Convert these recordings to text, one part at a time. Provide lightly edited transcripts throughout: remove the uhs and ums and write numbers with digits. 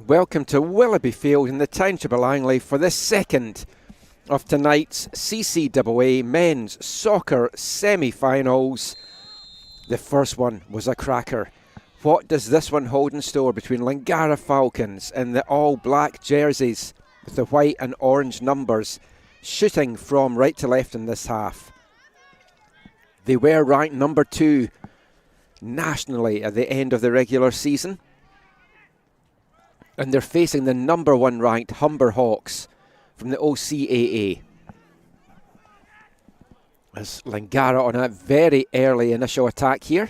Welcome to Willoughby Field in the Township of Langley for the second of tonight's CCAA Men's Soccer Semi-Finals. The first one was a cracker. What does this one hold in store between Langara Falcons in the all-black jerseys with the white and orange numbers shooting from right to left in this half? They were ranked number 2 nationally at the end of the regular season, and they're facing the number 1 ranked Humber Hawks from the CCAA. As Langara on a very early initial attack here.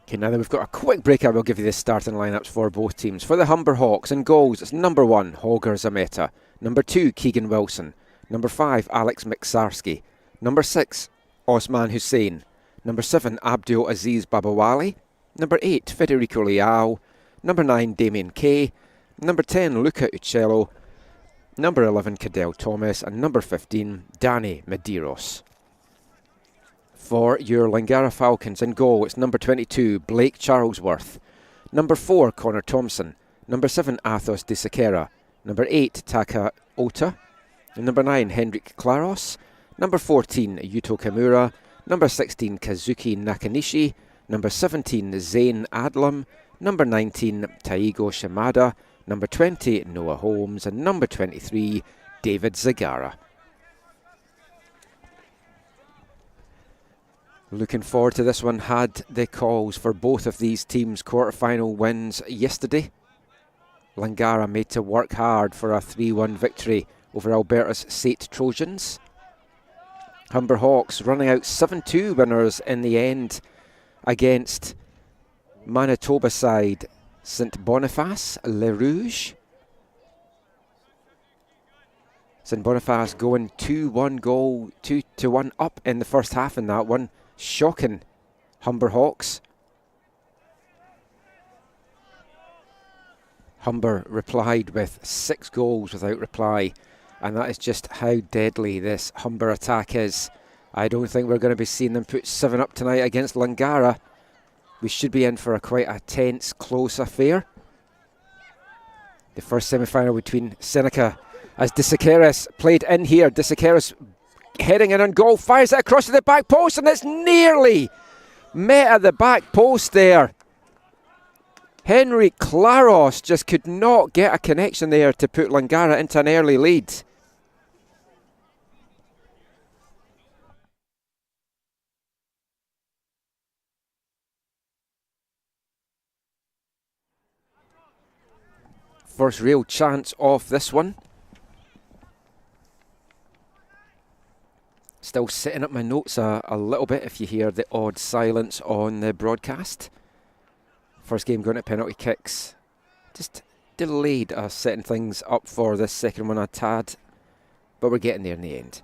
Okay, now that we've got a quick break, I will give you the starting lineups for both teams. For the Humber Hawks, in goals, it's number 1, Holger Zameta. Number 2, Keegan Wilson. Number 5, Alex Miksarski. Number 6, Osman Hussein. Number 7, Abdul Aziz Babawali. Number 8, Federico Leao. Number 9, Damien Kay. Number 10, Luca Uccello. Number 11, Cadell Thomas. And number 15, Danny Medeiros. For your Langara Falcons, in goal, it's number 22, Blake Charlesworth. Number 4, Connor Thompson. Number 7, Athos De Sequeira. Number 8, Taka Ota. And number 9, Hendrik Klaros. Number 14, Yuto Kimura. Number 16, Kazuki Nakanishi. Number 17, Zain Adlam. Number 19, Taigo Shimada. Number 20, Noah Holmes. And number 23, David Zagara. Looking forward to this one. Had the calls for both of these teams' quarter-final wins yesterday. Langara made to work hard for a 3-1 victory over Alberta's Sate Trojans. Humber Hawks running out 7-2 winners in the end against Manitoba side St Boniface Le Rouge. St Boniface going 2-1 up in the first half in that one. Shocking Humber Hawks. Humber replied with 6 goals without reply, and that is just how deadly this Humber attack is. I don't think we're going to be seeing them put 7 up tonight against Langara. We should be in for quite a tense, close affair. The first semi-final between Seneca as De Sequeiras played in here. De Sequeiras heading in on goal, fires it across to the back post, and it's nearly met at the back post there. Henry Klaros just could not get a connection there to put Langara into an early lead. First real chance of this one. Still setting up my notes a little bit if you hear the odd silence on the broadcast. First game going to penalty kicks. Just delayed us setting things up for this second one a tad, but we're getting there in the end.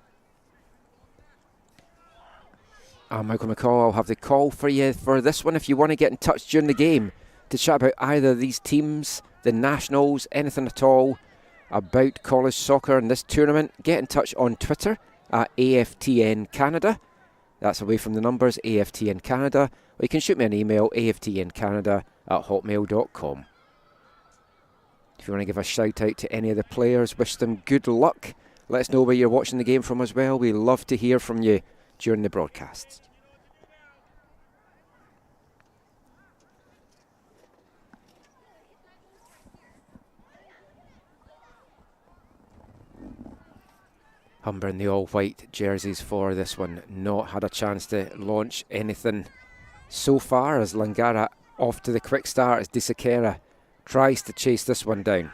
I'm Michael McCall. I'll have the call for you for this one if you want to get in touch during the game to chat about either of these teams, the Nationals, anything at all about college soccer in this tournament. Get in touch on Twitter at AFTN Canada. That's away from the numbers, AFTN Canada. Or you can shoot me an email, aftncanada@hotmail.com. If you want to give a shout out to any of the players, wish them good luck. Let us know where you're watching the game from as well. We love to hear from you during the broadcasts. Humber in the all-white jerseys for this one. Not had a chance to launch anything so far as Langara off to the quick start as De Sequeira tries to chase this one down.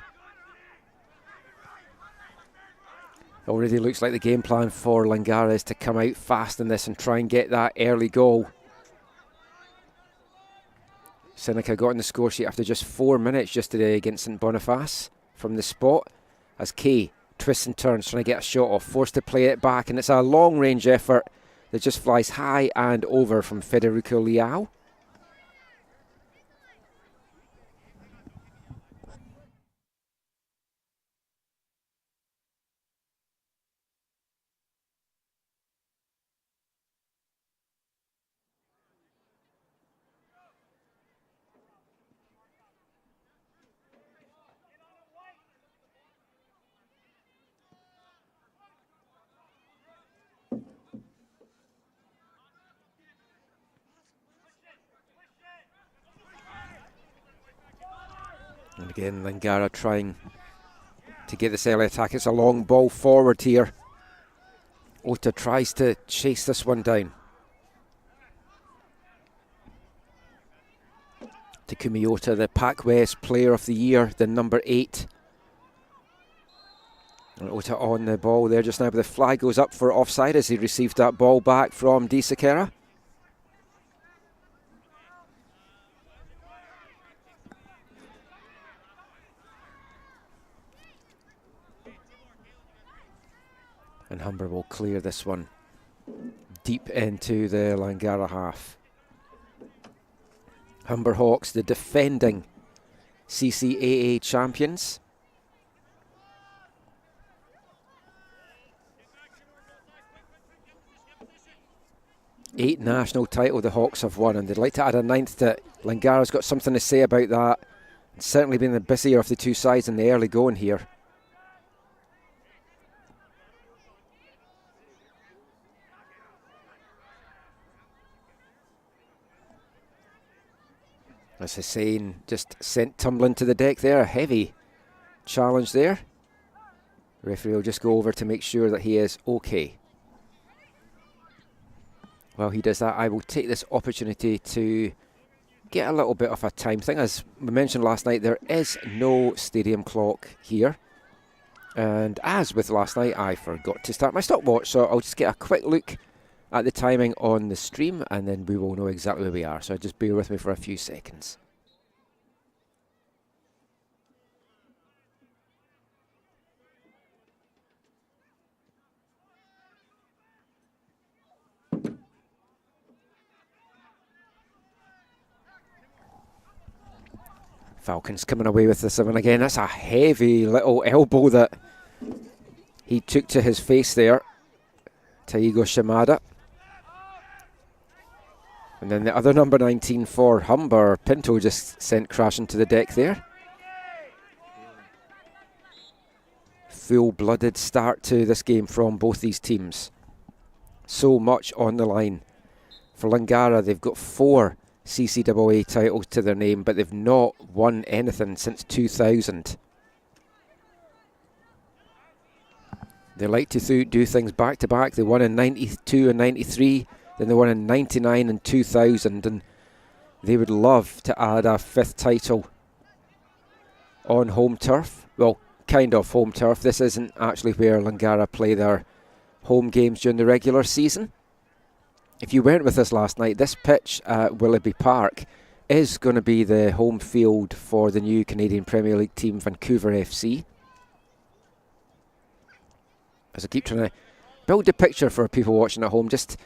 Already looks like the game plan for Langara is to come out fast in this and try and get that early goal. Seneca got on the score sheet after just 4 minutes yesterday against St Boniface from the spot as Kay twists and turns trying to get a shot off, forced to play it back, and it's a long range effort that just flies high and over from Federico Leao. And again, Langara trying to get this early attack. It's a long ball forward here. Ota tries to chase this one down. Takumi Ota, the Pac West Player of the Year, the number 8. And Ota on the ball there just now, but the flag goes up for offside as he received that ball back from D. Sakera. And Humber will clear this one deep into the Langara half. Humber Hawks, the defending CCAA champions. Eight national title the Hawks have won, and they'd like to add a 9th to it. Langara's got something to say about that. It's certainly been the busier of the two sides in the early going here. As Hussein just sent tumbling to the deck there. A heavy challenge there. Referee will just go over to make sure that he is okay. While he does that, I will take this opportunity to get a little bit of a time thing. As we mentioned last night, there is no stadium clock here. And as with last night, I forgot to start my stopwatch, so I'll just get a quick look at the timing on the stream, and then we will know exactly where we are. So just bear with me for a few seconds. Falcons coming away with this one again. That's a heavy little elbow that he took to his face there. Taigo Shimada. And then the other number 19 for Humber, Pinto, just sent crashing to the deck there. Full-blooded start to this game from both these teams. So much on the line. For Langara, they've got 4 CCAA titles to their name, but they've not won anything since 2000. They like to do things back to back. They won in 92 and 93, then they won in 99 and 2000, and they would love to add a 5th title on home turf. Well, kind of home turf. This isn't actually where Langara play their home games during the regular season. If you weren't with us last night, this pitch at Willoughby Park is going to be the home field for the new Canadian Premier League team, Vancouver FC. As I keep trying to build a picture for people watching at home, just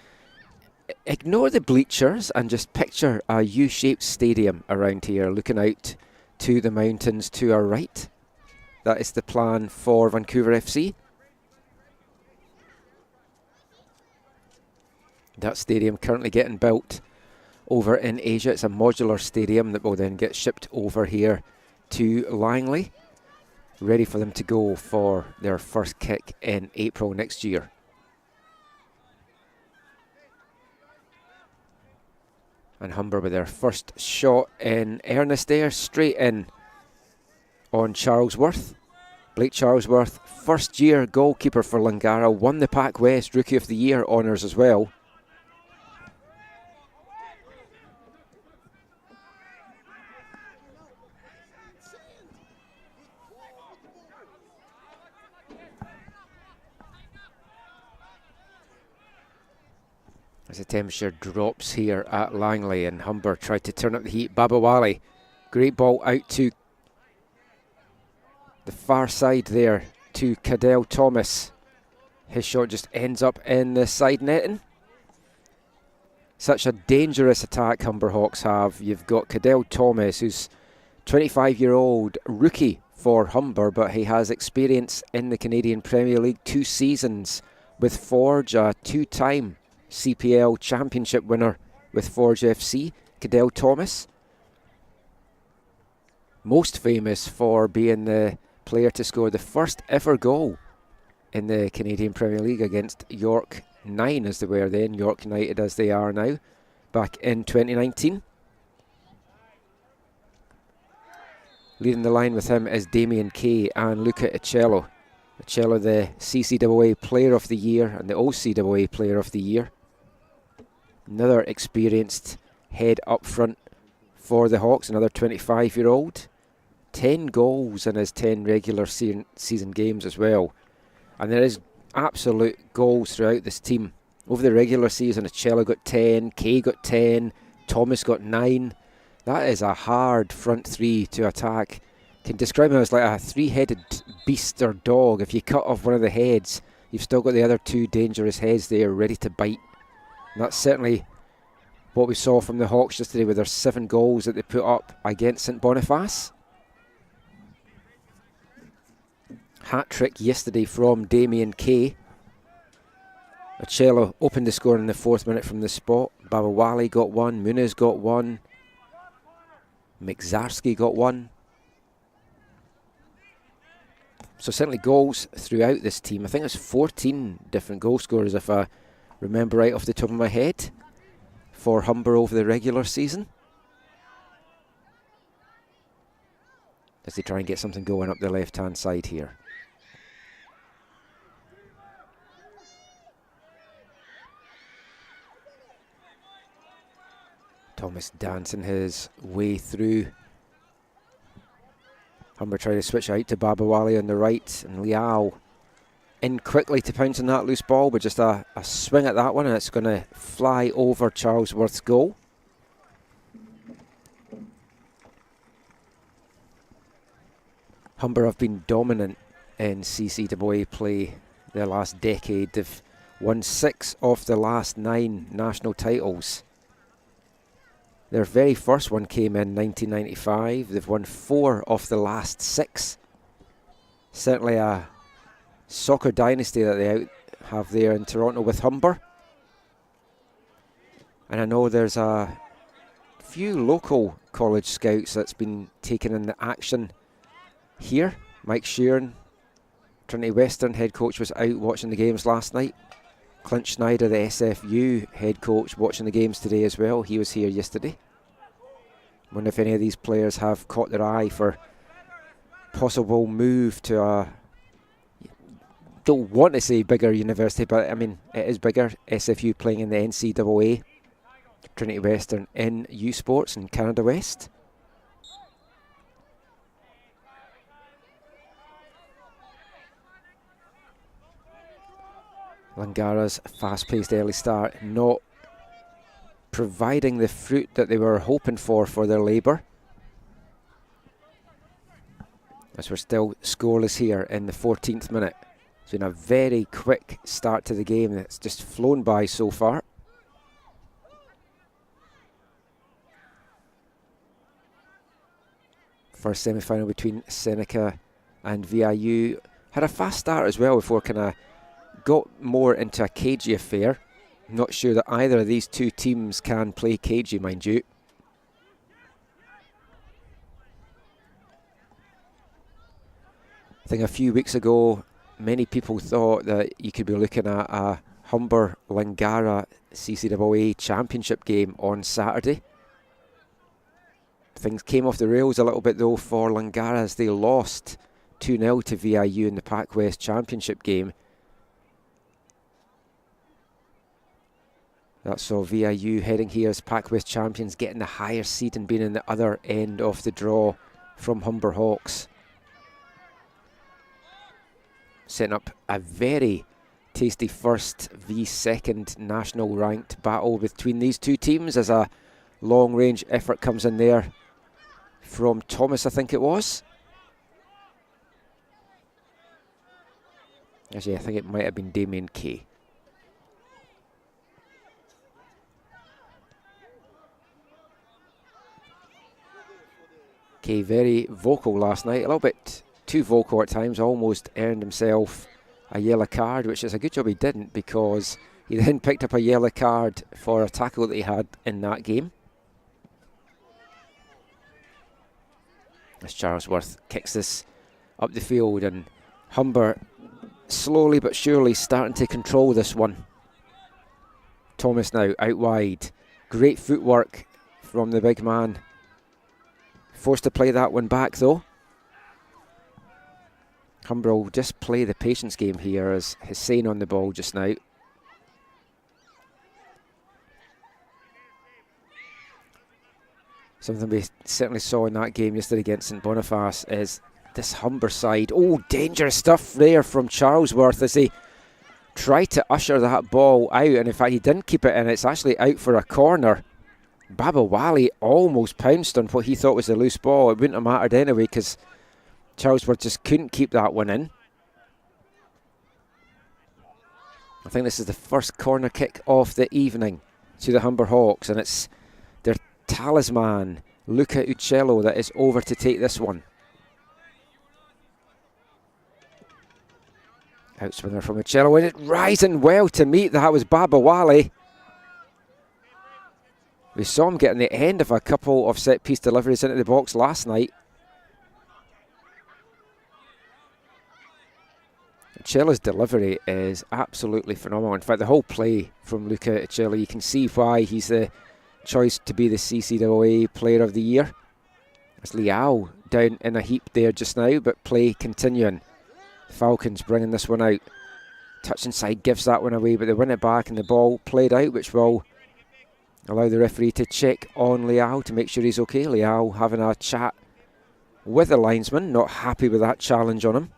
ignore the bleachers and just picture a U-shaped stadium around here looking out to the mountains to our right. That is the plan for Vancouver FC. That stadium currently getting built over in Asia. It's a modular stadium that will then get shipped over here to Langley, ready for them to go for their first kick in April next year. And Humber with their first shot in earnest there, straight in on Charlesworth. Blake Charlesworth, first year goalkeeper for Langara, won the Pac West Rookie of the Year honours as well. As the temperature drops here at Langley, and Humber tried to turn up the heat. Babawali, great ball out to the far side there to Cadell Thomas. His shot just ends up in the side netting. Such a dangerous attack Humber Hawks have. You've got Cadell Thomas, who's 25-year-old rookie for Humber, but he has experience in the Canadian Premier League, 2 seasons with Forge, a 2-time CPL championship winner with Forge FC. Cadell Thomas, most famous for being the player to score the first ever goal in the Canadian Premier League against York 9 as they were then, York United as they are now, back in 2019. Leading the line with him is Damien Kay and Luca Uccello. Uccello, the CCAA Player of the Year and the OCAA Player of the Year. Another experienced head up front for the Hawks, another 25-year-old. 10 goals in his 10 regular season games as well. And there is absolute goals throughout this team. Over the regular season, Uccello got 10, Kay got 10, Thomas got 9. That is a hard front three to attack. Can describe him as like a three-headed beast or dog. If you cut off one of the heads, you've still got the other two dangerous heads there ready to bite. And that's certainly what we saw from the Hawks yesterday with their 7 goals that they put up against St Boniface. Hat-trick yesterday from Damien Kay. Uccello opened the score in the 4th minute from the spot. Babawale got 1, Muniz got 1, Mixarski got 1. So certainly goals throughout this team. I think there's 14 different goal scorers if I remember right off the top of my head for Humber over the regular season. As they try and get something going up the left-hand side here. Thomas dancing his way through. Humber trying to switch out to Babawale on the right, and Liao in quickly to pounce on that loose ball, but just a swing at that one, and it's going to fly over Charlesworth's goal. Humber have been dominant in CCAA play the last decade. They've won 6 of the last 9 national titles. Their very first one came in 1995. They've won 4 of the last 6. Certainly a soccer dynasty that they have there in Toronto with Humber. And I know there's a few local college scouts that's been taken in the action here. Mike Sheeran, Trinity Western head coach, was out watching the games last night. Clint Schneider, the SFU head coach, watching the games today as well. He was here yesterday. Wonder if any of these players have caught their eye for possible move to a, don't want to say bigger university, but I mean it is bigger. SFU playing in the NCAA, Trinity Western in U Sports in Canada West. Langara's fast-paced early start not providing the fruit that they were hoping for their labour. As we're still scoreless here in the 14th minute. It's been a very quick start to the game that's just flown by so far. First semi-final between Seneca and VIU. Had a fast start as well before kind of got more into a cagey affair. I'm not sure that either of these two teams can play cagey, mind you. I think a few weeks ago, many people thought that you could be looking at a Humber Langara CCAA championship game on Saturday. Things came off the rails a little bit though for Langara as they lost 2-0 to VIU in the Pac West championship game. That saw VIU heading here as Pac West champions, getting the higher seed and being in the other end of the draw from Humber Hawks. Setting up a very tasty first v second national ranked battle between these two teams as a long range effort comes in there from Thomas, I think it was. Actually, I think it might have been Damien Kay. Kay very vocal last night, a little bit too vocal at times, almost earned himself a yellow card, which is a good job he didn't, because he then picked up a yellow card for a tackle that he had in that game. As Charlesworth kicks this up the field, and Humber slowly but surely starting to control this one. Thomas now out wide. Great footwork from the big man. Forced to play that one back though. Humber will just play the patience game here as Hussein on the ball just now. Something we certainly saw in that game yesterday against St Boniface is this Humber side. Oh, dangerous stuff there from Charlesworth as he tried to usher that ball out, and in fact he didn't keep it in. It's actually out for a corner. Baba Wali almost pounced on what he thought was a loose ball. It wouldn't have mattered anyway because Charlesworth just couldn't keep that one in. I think this is the first corner kick of the evening to the Humber Hawks, and it's their talisman, Luca Uccello, that is over to take this one. Outswinger from Uccello, and it rising well to meet. That was Baba Wali. We saw him getting the end of a couple of set-piece deliveries into the box last night. Uccello's delivery is absolutely phenomenal. In fact, the whole play from Luca Uccello, you can see why he's the choice to be the CCAA Player of the Year. It's Liao down in a heap there just now, but play continuing. Falcons bringing this one out. Touch inside gives that one away, but they win it back and the ball played out, which will allow the referee to check on Liao to make sure he's okay. Liao having a chat with the linesman, not happy with that challenge on him.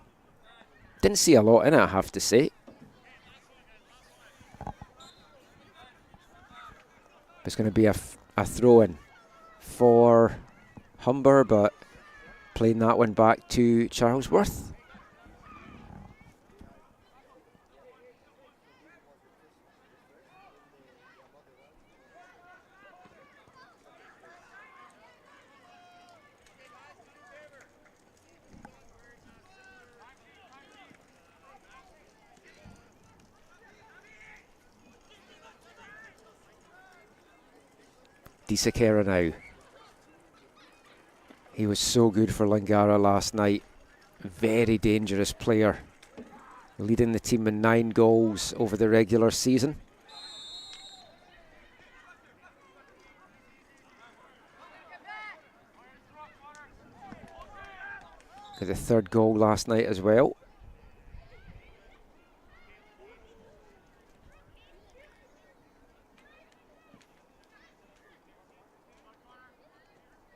Didn't see a lot in it, I have to say. It's going to be a throw-in for Humber, but playing that one back to Charlesworth. Sakera now. He was so good for Langara last night. Very dangerous player. Leading the team in 9 goals over the regular season. Got the 3rd goal last night as well.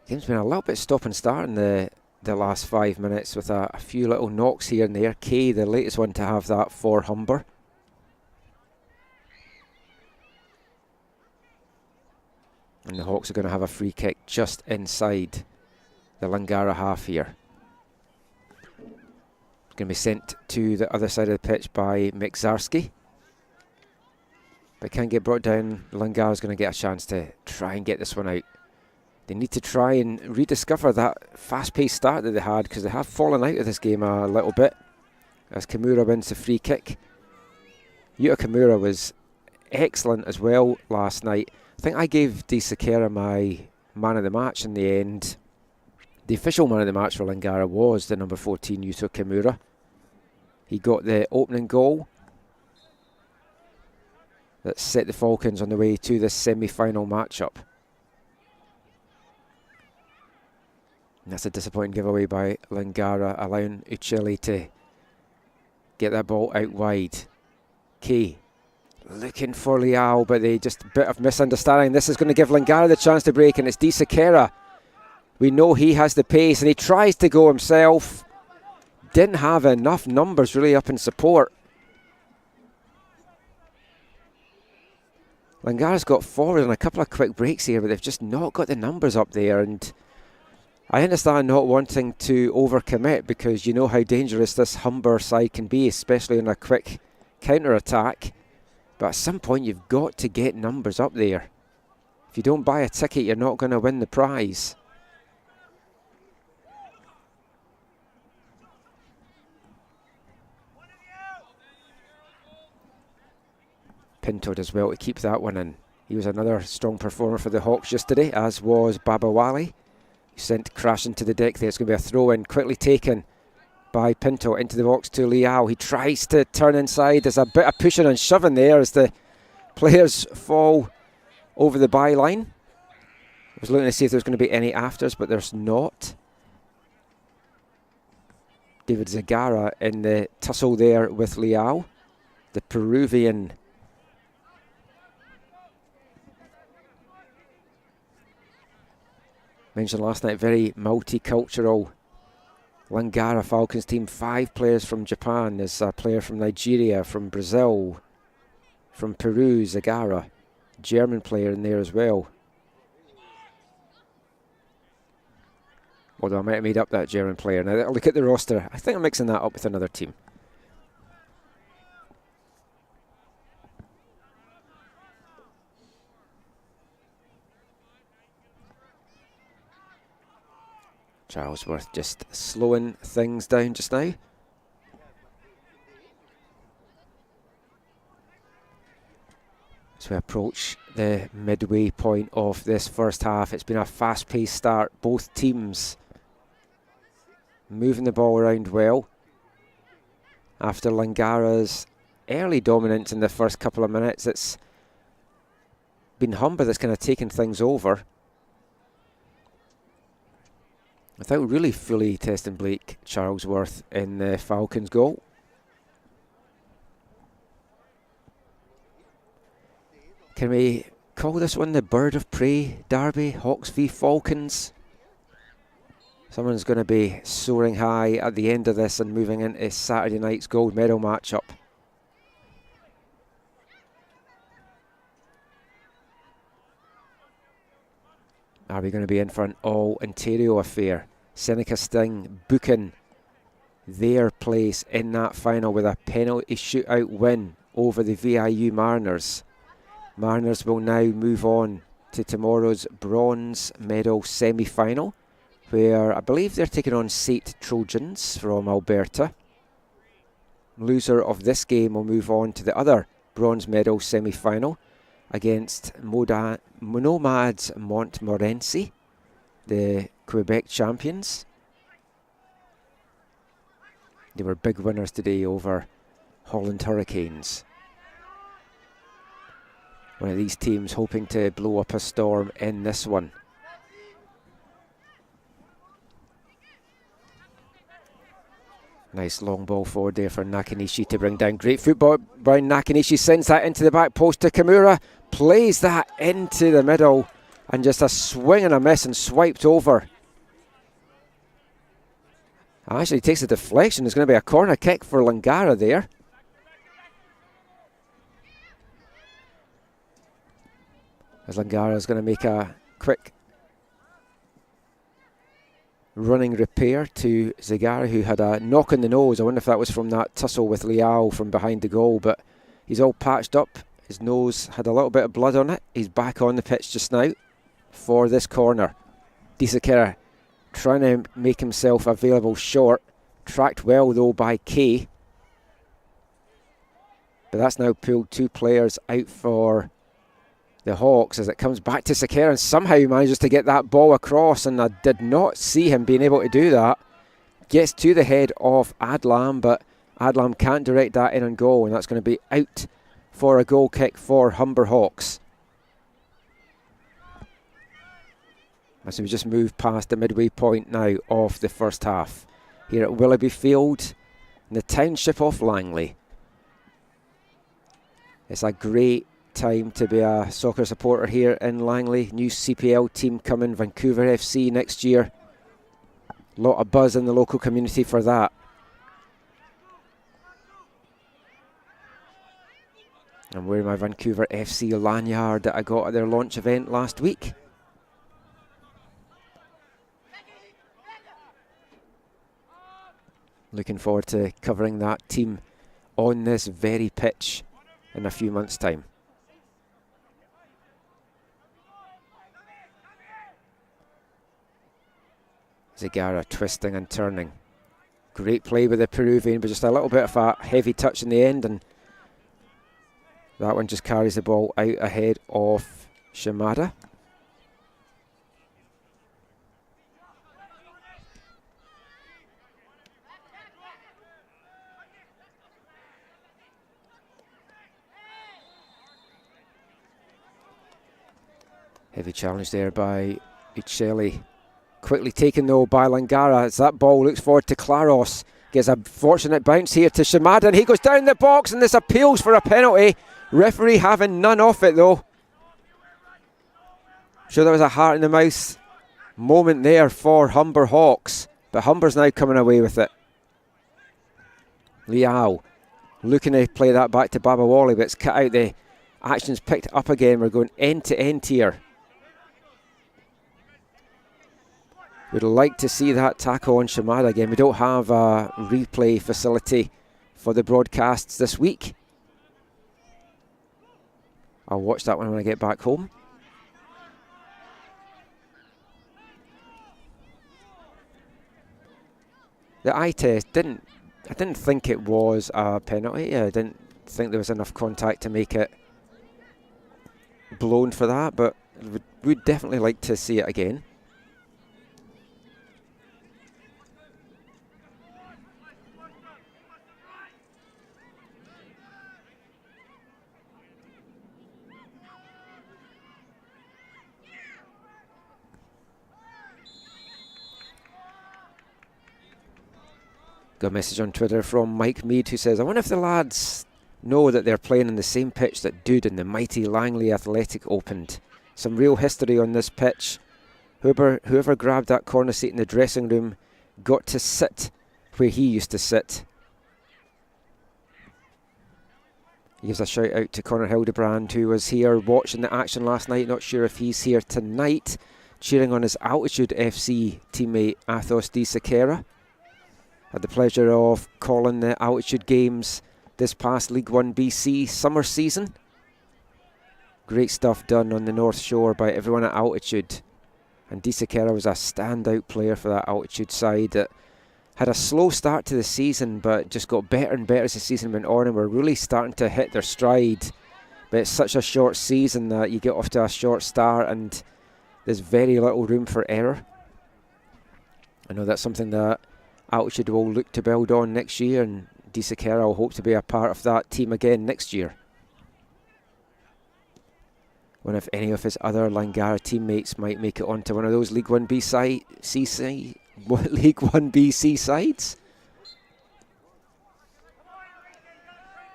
Game's been a little bit stop and start in the last 5 minutes with a few little knocks here and there. Kay, the latest one to have that for Humber. And the Hawks are going to have a free kick just inside the Langara half here. It's going to be sent to the other side of the pitch by Mikzarski. But can't get brought down. Langara's going to get a chance to try and get this one out. They need to try and rediscover that fast-paced start that they had, because they have fallen out of this game a little bit as Kimura wins the free kick. Yuta Kimura was excellent as well last night. I think I gave De Sakera my man of the match in the end. The official man of the match for Langara was the number 14 Yuta Kimura. He got the opening goal that set the Falcons on the way to this semi-final matchup. And that's a disappointing giveaway by Langara, allowing Uccello to get that ball out wide. Kay looking for Liao, but they just a bit of misunderstanding. This is going to give Langara the chance to break, and it's De Sakera. We know he has the pace, and he tries to go himself. Didn't have enough numbers really up in support. Langara's got forward on a couple of quick breaks here, but they've just not got the numbers up there, and I understand not wanting to overcommit because you know how dangerous this Humber side can be, especially on a quick counter-attack. But at some point you've got to get numbers up there. If you don't buy a ticket, you're not going to win the prize. Pinto does well to keep that one in. He was another strong performer for the Hawks yesterday, as was Baba Wali. Sent crashing to the deck there. It's going to be a throw-in, quickly taken by Pinto into the box to Liao. He tries to turn inside. There's a bit of pushing and shoving there as the players fall over the byline. I was looking to see if there's going to be any afters, but there's not. David Zagara in the tussle there with Leal, the Peruvian. Mentioned last night, very multicultural Langara Falcons team. 5 players from Japan. There's a player from Nigeria, from Brazil, from Peru, Zagara. German player in there as well. Although I might have made up that German player. Now look at the roster. I think I'm mixing that up with another team. Charlesworth just slowing things down just now. As we approach the midway point of this first half, it's been a fast-paced start. Both teams moving the ball around well. After Langara's early dominance in the first couple of minutes, it's been Humber that's kind of taken things over, without really fully testing Blake Charlesworth in the Falcons' goal. Can we call this one the Bird of Prey derby, Hawks v Falcons? Someone's going to be soaring high at the end of this and moving into Saturday night's gold medal matchup. Are we going to be in for an all-Ontario affair? Seneca Sting booking their place in that final with a penalty shootout win over the VIU Mariners. Mariners will now move on to tomorrow's bronze medal semi-final, where I believe they're taking on Sate Trojans from Alberta. Loser of this game will move on to the other bronze medal semi-final against Nomads Montmorency, the Quebec champions. They were big winners today over Holland Hurricanes. One of these teams hoping to blow up a storm in this one. Nice long ball forward there for Nakanishi to bring down. Great football by Nakanishi. Sends that into the back post to Kimura. Plays that into the middle. And just a swing and a miss and swiped over. Actually takes a deflection. There's going to be a corner kick for Langara there. As Langara is going to make a quick running repair to Zagara, who had a knock on the nose. I wonder if that was from that tussle with Leal from behind the goal, but he's all patched up. His nose had a little bit of blood on it. He's back on the pitch just now for this corner. Disakera trying to make himself available short. Tracked well though by Kay. But that's now pulled 2 players out for the Hawks as it comes back to Sakera, and somehow he manages to get that ball across, and I did not see him being able to do that. Gets to the head of Adlam, but Adlam can't direct that in on goal, and that's going to be out for a goal kick for Humber Hawks. As we just moved past the midway point now of the first half here at Willoughby Field in the township of Langley. It's a great time to be a soccer supporter here in Langley. New CPL team coming, Vancouver FC next year. A lot of buzz in the local community for that. I'm wearing my Vancouver FC lanyard that I got at their launch event last week. Looking forward to covering that team on this very pitch in a few months' time. Zagara twisting and turning. Great play with the Peruvian, but just a little bit of a heavy touch in the end, and that one just carries the ball out ahead of Shimada. Heavy challenge there by Uccelli. Quickly taken though by Langara as that ball looks forward to Claros. Gets a fortunate bounce here to Shimada, and he goes down the box, and this appeals for a penalty. Referee having none of it though. Sure, there was a heart in the mouth moment there for Humber Hawks, but Humber's now coming away with it. Liao looking to play that back to Babawali, but it's cut out. The action's picked up again. We're going end to end here. We'd like to see that tackle on Shimada again. We don't have a replay facility for the broadcasts this week. I'll watch that one when I get back home. The eye test I didn't think it was a penalty. I didn't think there was enough contact to make it blown for that, but we'd definitely like to see it again. Got a message on Twitter from Mike Mead who says, I wonder if the lads know that they're playing on the same pitch that Dude and the mighty Langley Athletic opened. Some real history on this pitch. Whoever grabbed that corner seat in the dressing room got to sit where he used to sit. He gives a shout out to Connor Hildebrand, who was here watching the action last night. Not sure if he's here tonight, cheering on his Altitude FC teammate Athos Di Sequeira. Had the pleasure of calling the Altitude games this past League One BC summer season. Great stuff done on the North Shore by everyone at Altitude. And Di Sequeira was a standout player for that Altitude side that had a slow start to the season but just got better and better as the season went on, and were really starting to hit their stride. But it's such a short season that you get off to a short start and there's very little room for error. I know that's something that Altitude will look to build on next year, and Di Sequeira will hope to be a part of that team again next year. Wonder if any of his other Langara teammates might make it onto one of those League One BC sides.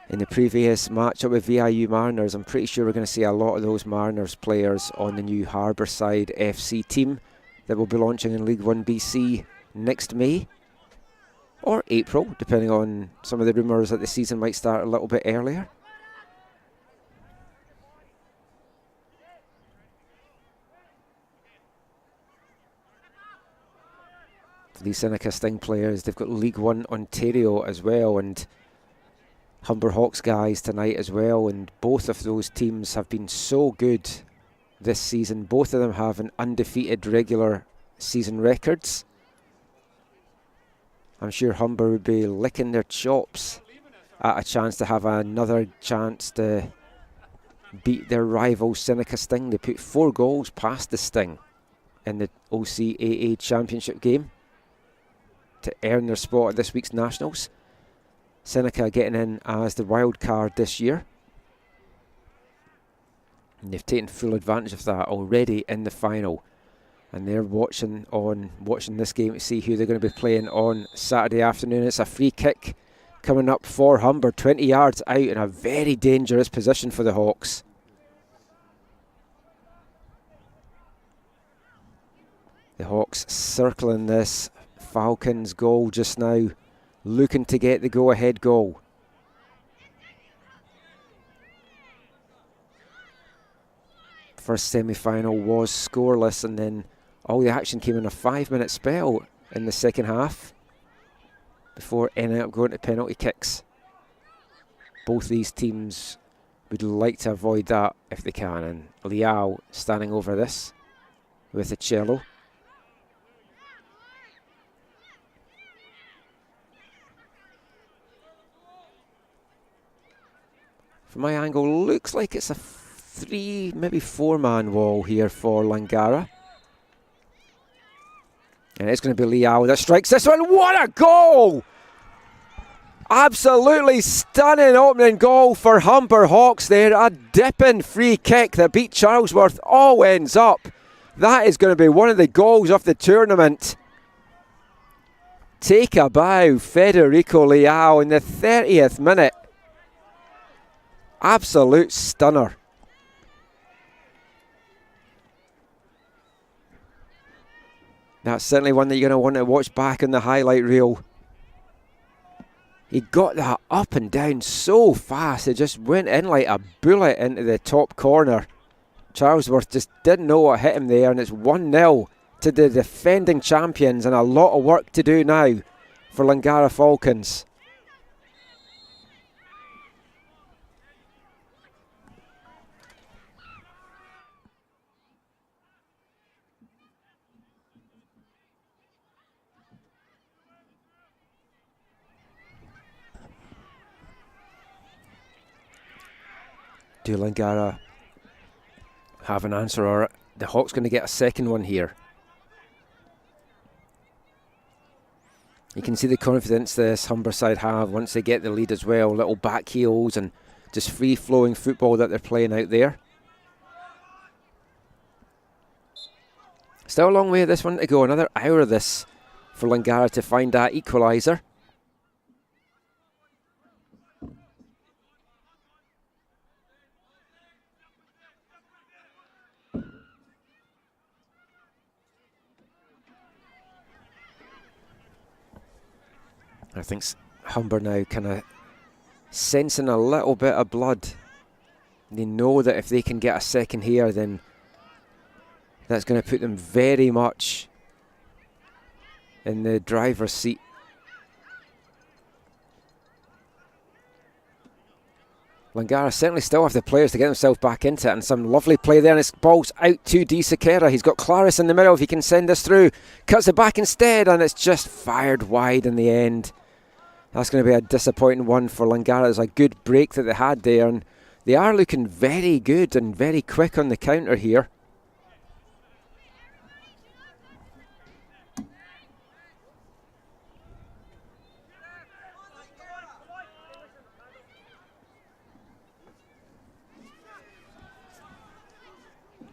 In the previous matchup with VIU Mariners, I'm pretty sure we're going to see a lot of those Mariners players on the new Harbourside FC team that will be launching in League One BC next May. Or April, depending on some of the rumours that the season might start a little bit earlier. For these Seneca Sting players, they've got League One Ontario as well, and Humber Hawks guys tonight as well, and both of those teams have been so good this season. Both of them have an undefeated regular season records. I'm sure Humber would be licking their chops at a chance to have another chance to beat their rival Seneca Sting. They put 4 goals past the Sting in the OCAA Championship game to earn their spot at this week's Nationals. Seneca getting in as the wild card this year. And they've taken full advantage of that already in the final. And they're watching this game to see who they're going to be playing on Saturday afternoon. It's a free kick coming up for Humber, 20 yards out, in a very dangerous position for the Hawks. The Hawks circling this Falcons goal just now, looking to get the go-ahead goal. First semi-final was scoreless, and then all the action came in a 5-minute spell in the second half before ending up going to penalty kicks. Both these teams would like to avoid that if they can, and Liao standing over this with the cello. From my angle, looks like it's a 3, maybe 4-man wall here for Langara. And it's going to be Liao that strikes this one. What a goal! Absolutely stunning opening goal for Humber Hawks there. A dipping free kick that beat Charlesworth. All ends up. That is going to be one of the goals of the tournament. Take a bow, Federico Leao in the 30th minute. Absolute stunner. That's certainly one that you're going to want to watch back in the highlight reel. He got that up and down so fast. It just went in like a bullet into the top corner. Charlesworth just didn't know what hit him there, and it's 1-0 to the defending champions, and a lot of work to do now for Langara Falcons. Do Langara have an answer, or the Hawks going to get a second one here? You can see the confidence this Humber side have once they get the lead as well. Little back heels and just free-flowing football that they're playing out there. Still a long way of this one to go. Another hour of this for Langara to find that equaliser. I think Humber now kind of sensing a little bit of blood. They know that if they can get a second here, then that's going to put them very much in the driver's seat. Langara certainly still have the players to get themselves back into it, and some lovely play there, and it's balls out to Di Sequeira. He's got Claris in the middle if he can send this through. Cuts it back instead, and it's just fired wide in the end. That's going to be a disappointing one for Langara. It's a good break that they had there, and they are looking very good and very quick on the counter here.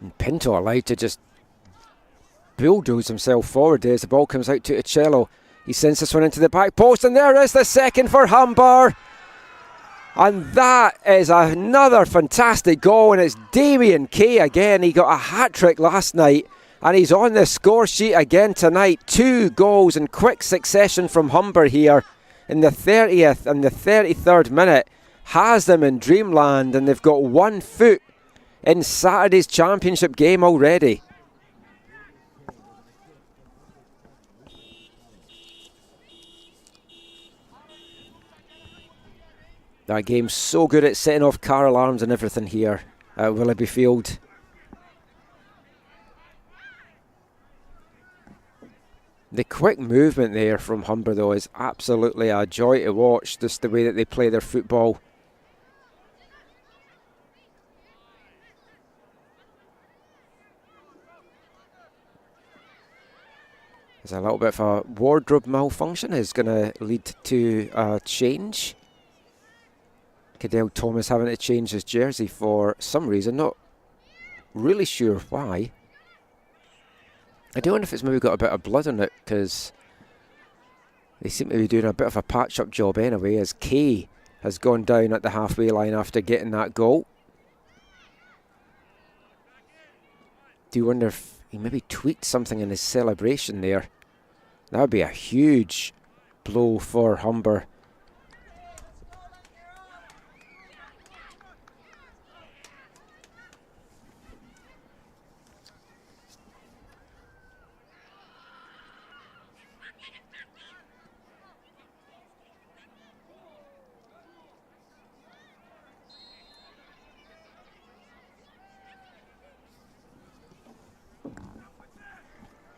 And Pinto allowed to just bulldoze himself forward there as the ball comes out to Uccello. He sends this one into the back post, and there is the second for Humber. And that is another fantastic goal, and it's Damien Kay again. He got a hat-trick last night, and he's on the score sheet again tonight. 2 goals in quick succession from Humber here in the 30th and the 33rd minute. Has them in dreamland, and they've got 1 foot in Saturday's championship game already. That game's so good at setting off car alarms and everything here at Willoughby Field. The quick movement there from Humber though is absolutely a joy to watch, just the way that they play their football. There's a little bit of a wardrobe malfunction is going to lead to a change. Cadell Thomas having to change his jersey for some reason, not really sure why. I do wonder if it's maybe got a bit of blood on it, because they seem to be doing a bit of a patch-up job anyway, as Kay has gone down at the halfway line after getting that goal. Do you wonder if he maybe tweaked something in his celebration there? That would be a huge blow for Humber.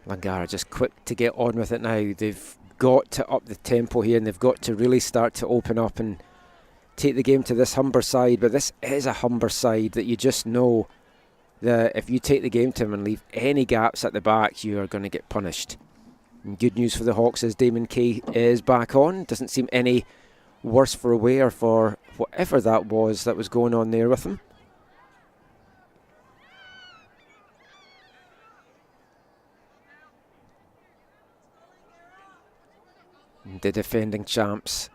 Langara just quick to get on with it now. They've got to up the tempo here, and they've got to really start to open up and take the game to this Humber side. But this is a Humber side that you just know that if you take the game to them and leave any gaps at the back, you are going to get punished. And good news for the Hawks is Damon Kay is back on. Doesn't seem any worse for wear for whatever that was going on there with him. the defending champs,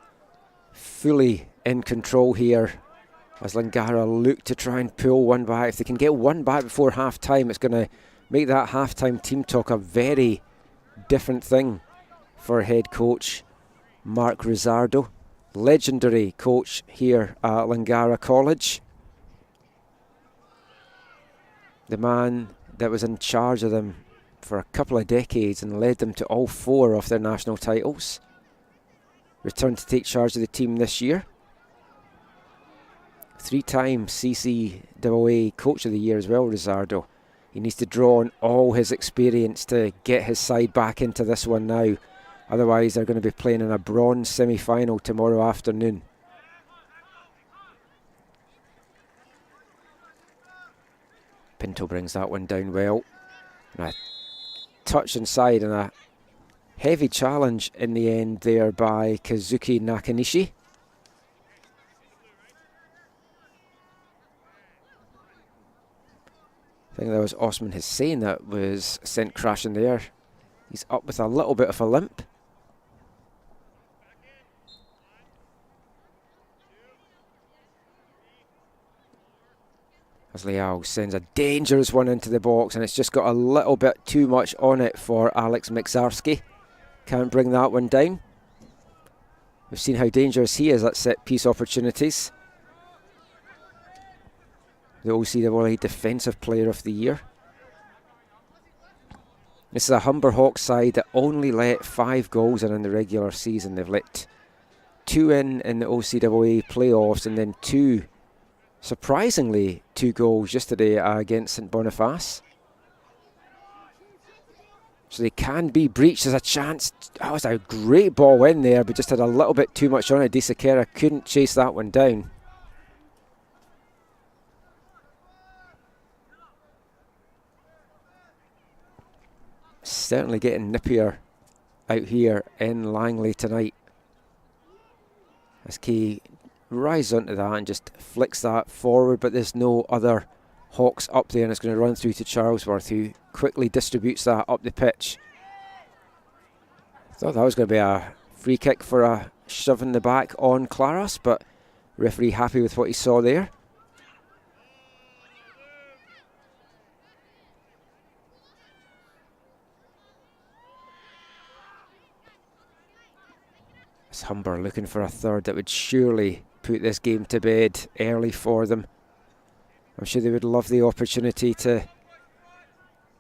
fully in control here as Langara look to try and pull one back. If they can get one back before half-time, it's going to make that half-time team talk a very different thing for head coach Mark Rizzardo, legendary coach here at Langara College. The man that was in charge of them for a couple of decades and led them to all 4 of their national titles. Returned to take charge of the team this year. 3-time CCAA Coach of the Year as well, Rizzardo. He needs to draw on all his experience to get his side back into this one now. Otherwise, they're going to be playing in a bronze semi-final tomorrow afternoon. Pinto brings that one down well. And a touch inside and a heavy challenge in the end there by Kazuki Nakanishi. I think that was Osman Hussein that was sent crashing there. He's up with a little bit of a limp. As Leal sends a dangerous one into the box, and it's just got a little bit too much on it for Alex Miksarski. Can't bring that one down. We've seen how dangerous he is at set-piece opportunities. The OCAA Defensive Player of the Year. This is a Humber Hawks side that only let 5 goals in the regular season. They've let 2 in the OCAA playoffs, and then 2, surprisingly, 2 goals yesterday against St Boniface. So they can be breached. There's a chance. That was a great ball in there, but just had a little bit too much on it. DeSiqueira couldn't chase that one down. Certainly getting nippier out here in Langley tonight. As Kay rises onto that and just flicks that forward, but there's no other Hawks up there, and it's going to run through to Charlesworth, who quickly distributes that up the pitch. Thought that was going to be a free kick for a shove in the back on Claras, but referee happy with what he saw there. It's Humber looking for a third that would surely put this game to bed early for them. I'm sure they would love the opportunity to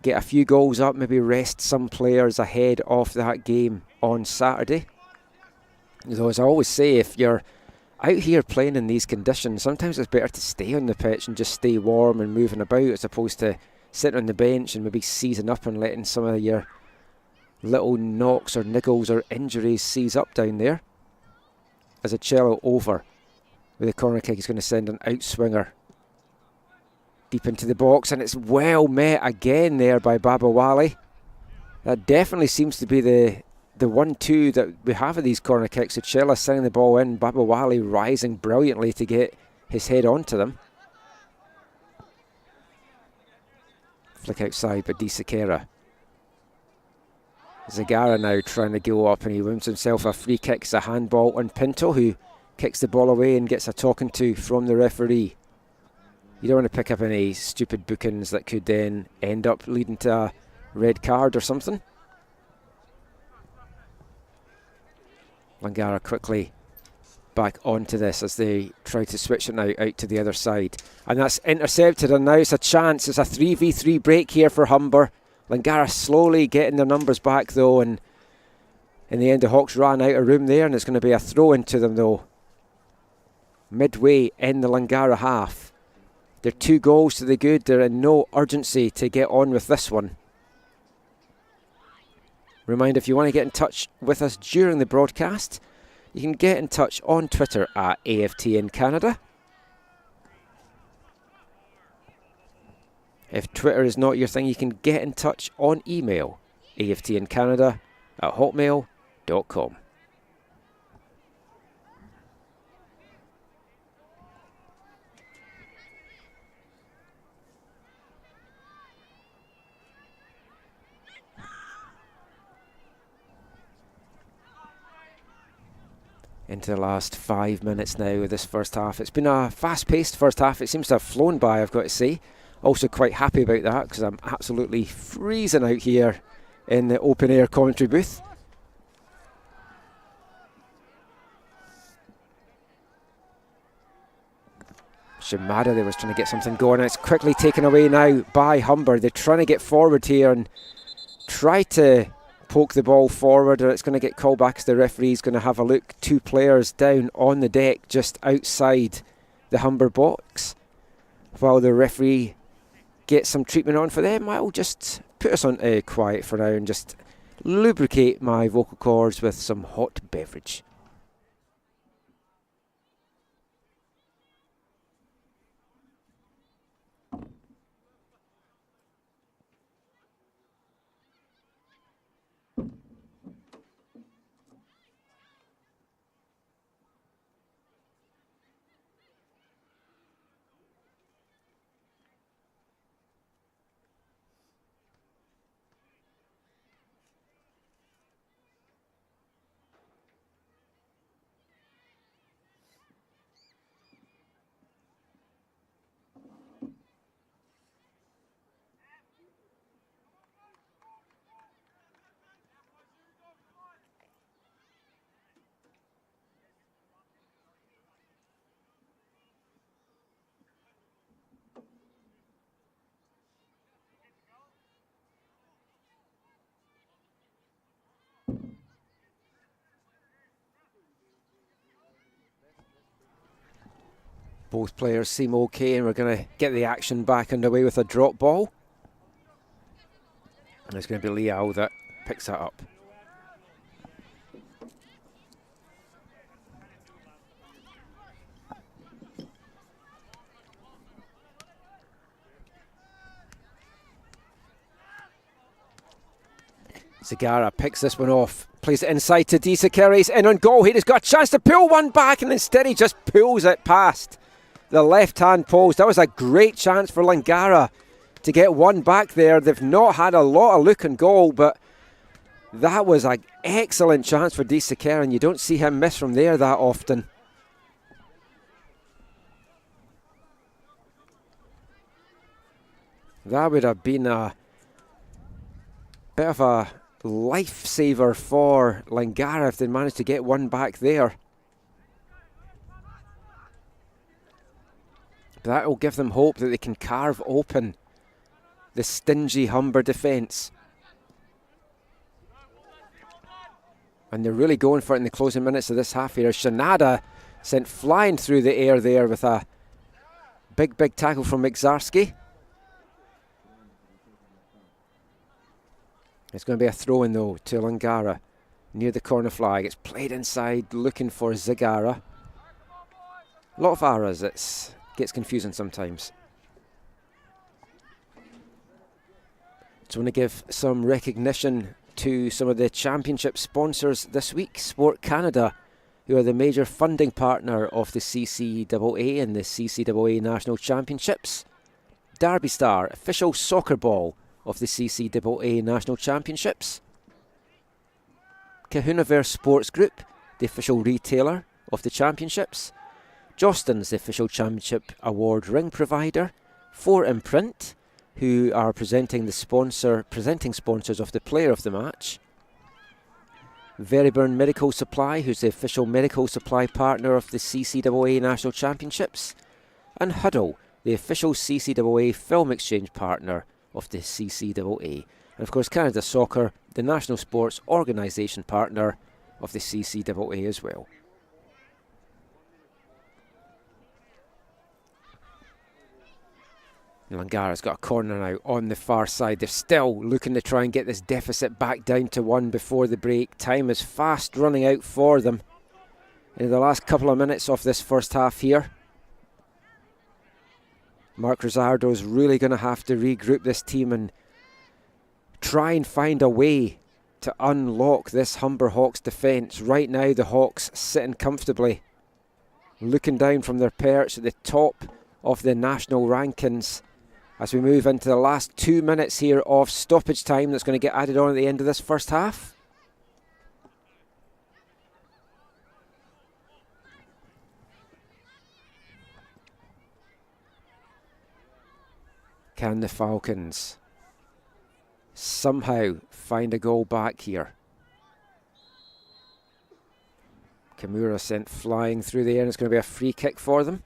get a few goals up, maybe rest some players ahead of that game on Saturday. Though, as I always say, if you're out here playing in these conditions, sometimes it's better to stay on the pitch and just stay warm and moving about, as opposed to sitting on the bench and maybe seizing up and letting some of your little knocks or niggles or injuries seize up down there. As a cello over with a corner kick, he's going to send an outswinger deep into the box, and it's well met again there by Babawali. That definitely seems to be the 1-2 that we have of these corner kicks. Uchela sending the ball in, Babawali rising brilliantly to get his head onto them. Flick outside by DeSiqueira. Zagara now trying to go up, and he wins himself a free kick. It's a handball on Pinto, who kicks the ball away and gets a talking to from the referee. You don't want to pick up any stupid bookings that could then end up leading to a red card or something. Langara quickly back onto this as they try to switch it now out to the other side. And that's intercepted, and now it's a chance. It's a 3v3 break here for Humber. Langara slowly getting their numbers back though, and in the end the Hawks ran out of room there, and it's going to be a throw into them though. Midway in the Langara half. They're 2 goals to the good. They're in no urgency to get on with this one. Reminder, if you want to get in touch with us during the broadcast, you can get in touch on Twitter at AFTN Canada. If Twitter is not your thing, you can get in touch on email, aftncanada@hotmail.com. into the last 5 minutes now of this first half. It's been a fast-paced first half. It seems to have flown by, I've got to say. Also quite happy about that because I'm absolutely freezing out here in the open-air commentary booth. Shimada there was trying to get something going. It's quickly taken away now by Humber. They're trying to get forward here and try to poke the ball forward, or it's going to get called back as the referee's going to have a look. 2 players down on the deck just outside the Humber box. While the referee gets some treatment on for them, I'll just put us on quiet for now and just lubricate my vocal cords with some hot beverage. Both players seem okay, and we're going to get the action back underway with a drop ball. And it's going to be Liao that picks that up. Zagara picks this one off, plays it inside to Disakere. He's in on goal. He's got a chance to pull one back, and instead he just pulls it past the left-hand post. That was a great chance for Langara to get one back there. They've not had a lot of look on goal, but that was an excellent chance for Disakere, and you don't see him miss from there that often. That would have been a bit of a lifesaver for Langara if they managed to get one back there. That will give them hope that they can carve open the stingy Humber defence. And they're really going for it in the closing minutes of this half here. Shinada sent flying through the air there with a big tackle from Migzarski. It's going to be a throw-in though to Langara near the corner flag. It's played inside looking for Zagara. A lot of Aras, it gets confusing sometimes. So I want to give some recognition to some of the championship sponsors this week. Sport Canada, who are the major funding partner of the CCAA and the CCAA National Championships. Derby Star, official soccer ball of the CCAA National Championships. Kahunaverse Sports Group, the official retailer of the championships. Jostens, the official championship award ring provider. 4Imprint, who are presenting sponsors of the player of the match. Veryburn Medical Supply, who's the official medical supply partner of the CCAA National Championships. And Huddle, the official CCAA film exchange partner of the CCAA. And of course Canada Soccer, the national sports organisation partner of the CCAA as well. Langara's got a corner now on the far side. They're still looking to try and get this deficit back down to 1 before the break. Time is fast running out for them in the last couple of minutes of this first half here. Mark Rizzardo's really going to have to regroup this team and try and find a way to unlock this Humber Hawks defence. Right now the Hawks sitting comfortably, looking down from their perch at the top of the national rankings as we move into the last 2 minutes here of stoppage time that's going to get added on at the end of this first half. Can the Falcons somehow find a goal back here? Kimura sent flying through the air, and it's going to be a free kick for them.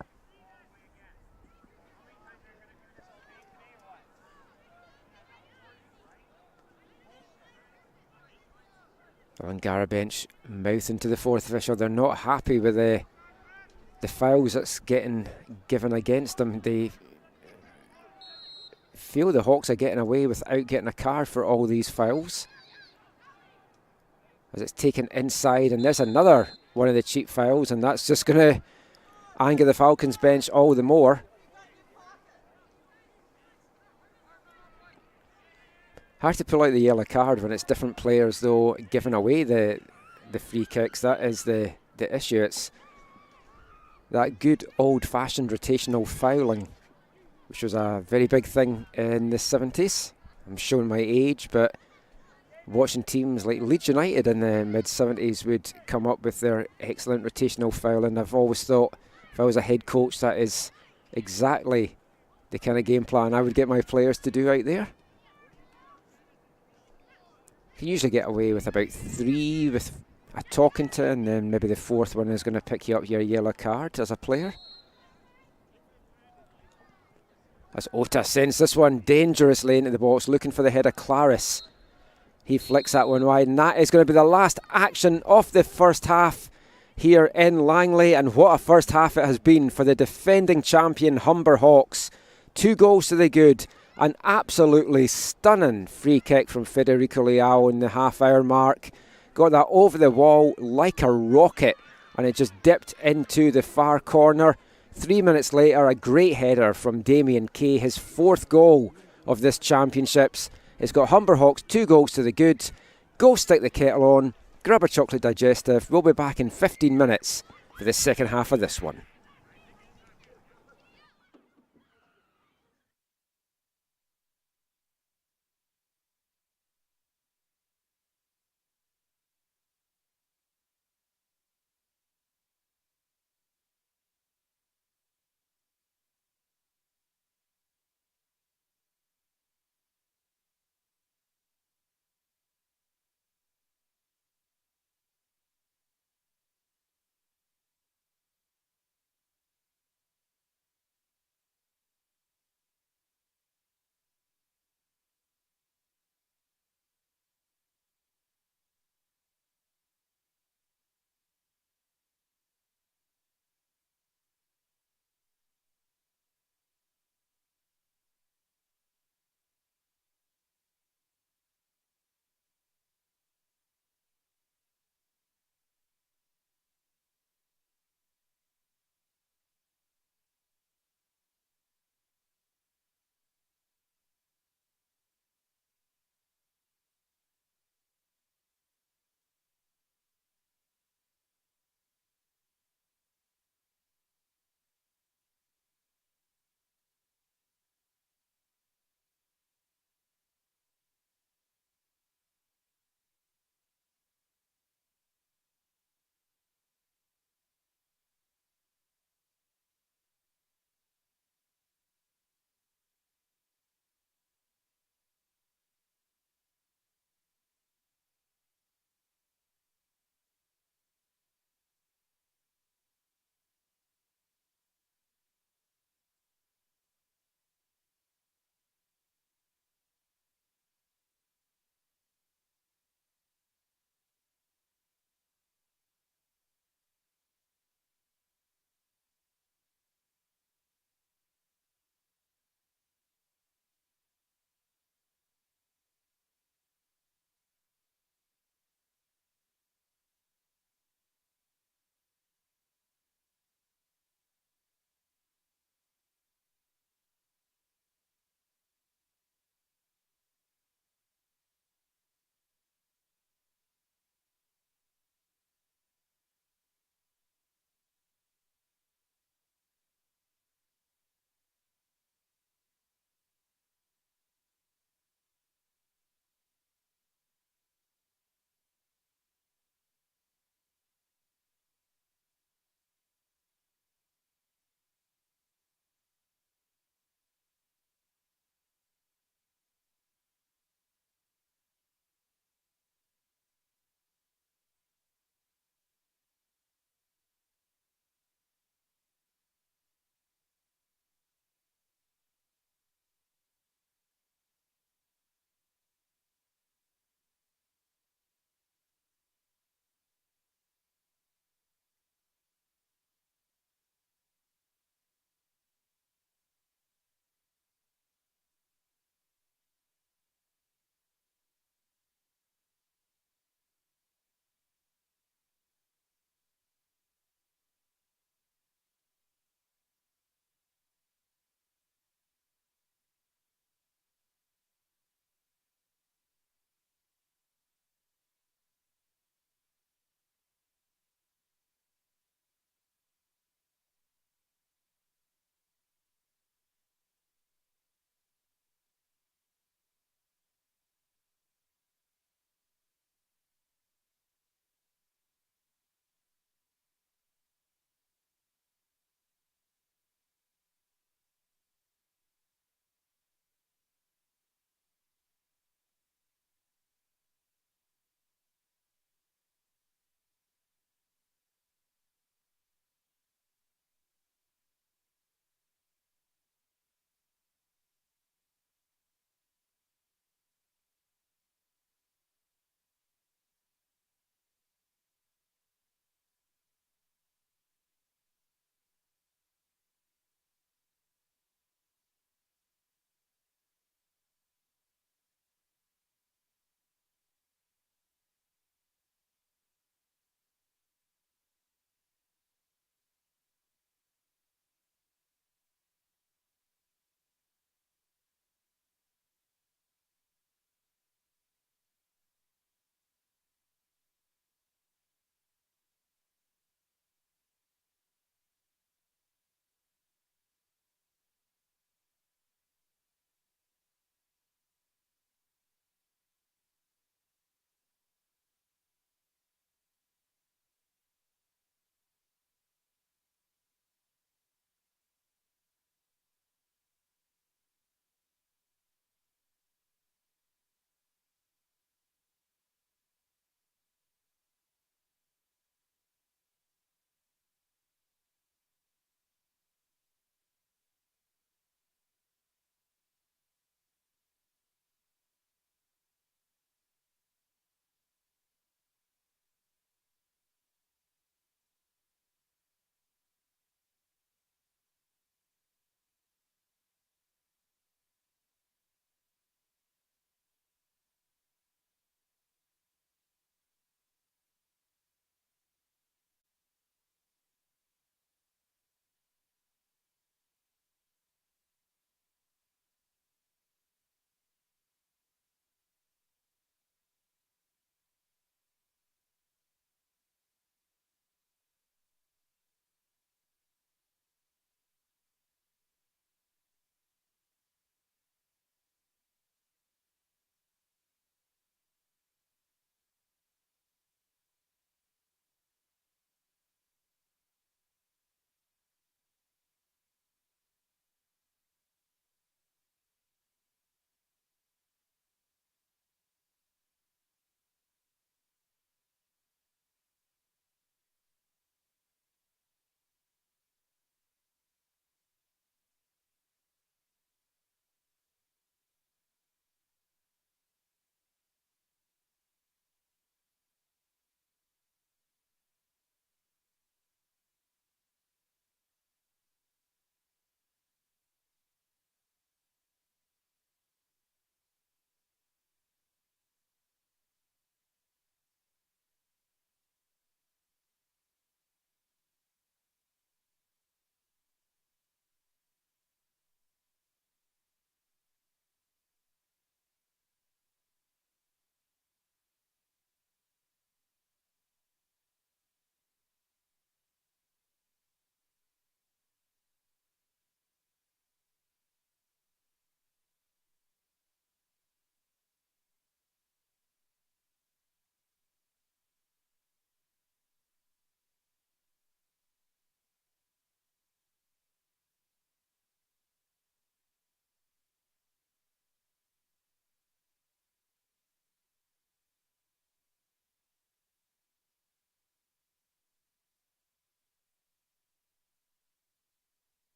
The Langara bench mouthing to the fourth official. They're not happy with the fouls that's getting given against them. They feel the Hawks are getting away without getting a card for all these fouls. As it's taken inside, and there's another one of the cheap fouls, and that's just going to anger the Falcons bench all the more. Hard to pull out the yellow card when it's different players, though, giving away the free kicks. That is the issue. It's that good old-fashioned rotational fouling, which was a very big thing in the 70s. I'm showing my age, but watching teams like Leeds United in the mid-70s would come up with their excellent rotational fouling. I've always thought, if I was a head coach, that is exactly the kind of game plan I would get my players to do out there. You can usually get away with about 3 with a talking to, and then maybe the fourth one is going to pick you up your yellow card as a player. As Ota sends this one dangerously into the box, looking for the head of Claris. He flicks that one wide, and that is going to be the last action of the first half here in Langley. And what a first half it has been for the defending champion Humber Hawks. 2 goals to the good. An absolutely stunning free kick from Federico Leao in the half-hour mark. Got that over the wall like a rocket, and it just dipped into the far corner. 3 minutes later, a great header from Damien Kay, his 4th goal of this championships. It's got Humber Hawks 2 goals to the good. Go stick the kettle on, grab a chocolate digestive. We'll be back in 15 minutes for the second half of this one.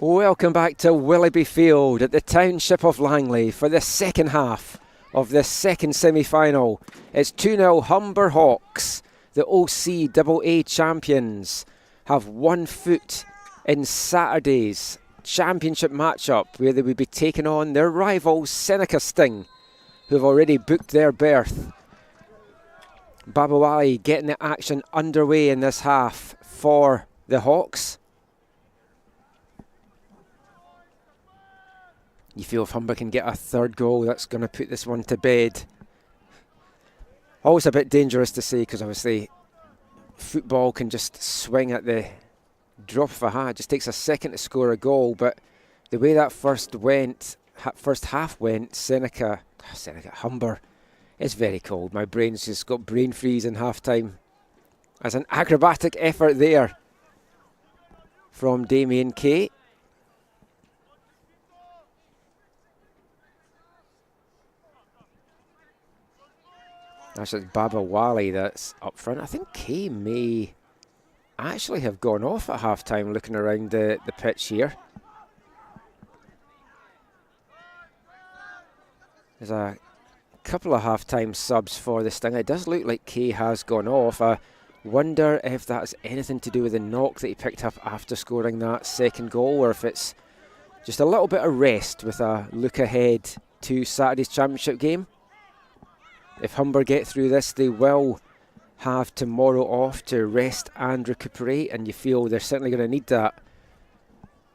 Welcome back to Willoughby Field at the township of Langley for the second half of the second semi-final. It's 2-0 Humber Hawks. The OCAA champions have 1 foot in Saturday's championship matchup, where they would be taking on their rivals Seneca Sting, who have already booked their berth. Babawali getting the action underway in this half for the Hawks. You feel if Humber can get a third goal, that's going to put this one to bed. Always a bit dangerous to say, because obviously football can just swing at the drop of a hat. It just takes a second to score a goal, but the way that first half went, Humber, it's very cold. My brain's just got brain freeze in half time. As an acrobatic effort there from Damien Kay. Actually, it's Babawali that's up front. I think Kay may actually have gone off at half-time looking around the pitch here. There's a couple of half-time subs for the Sting. It does look like Kay has gone off. I wonder if that's anything to do with the knock that he picked up after scoring that second goal, or if it's just a little bit of rest with a look ahead to Saturday's championship game. If Humber get through this, they will have tomorrow off to rest and recuperate, and you feel they're certainly going to need that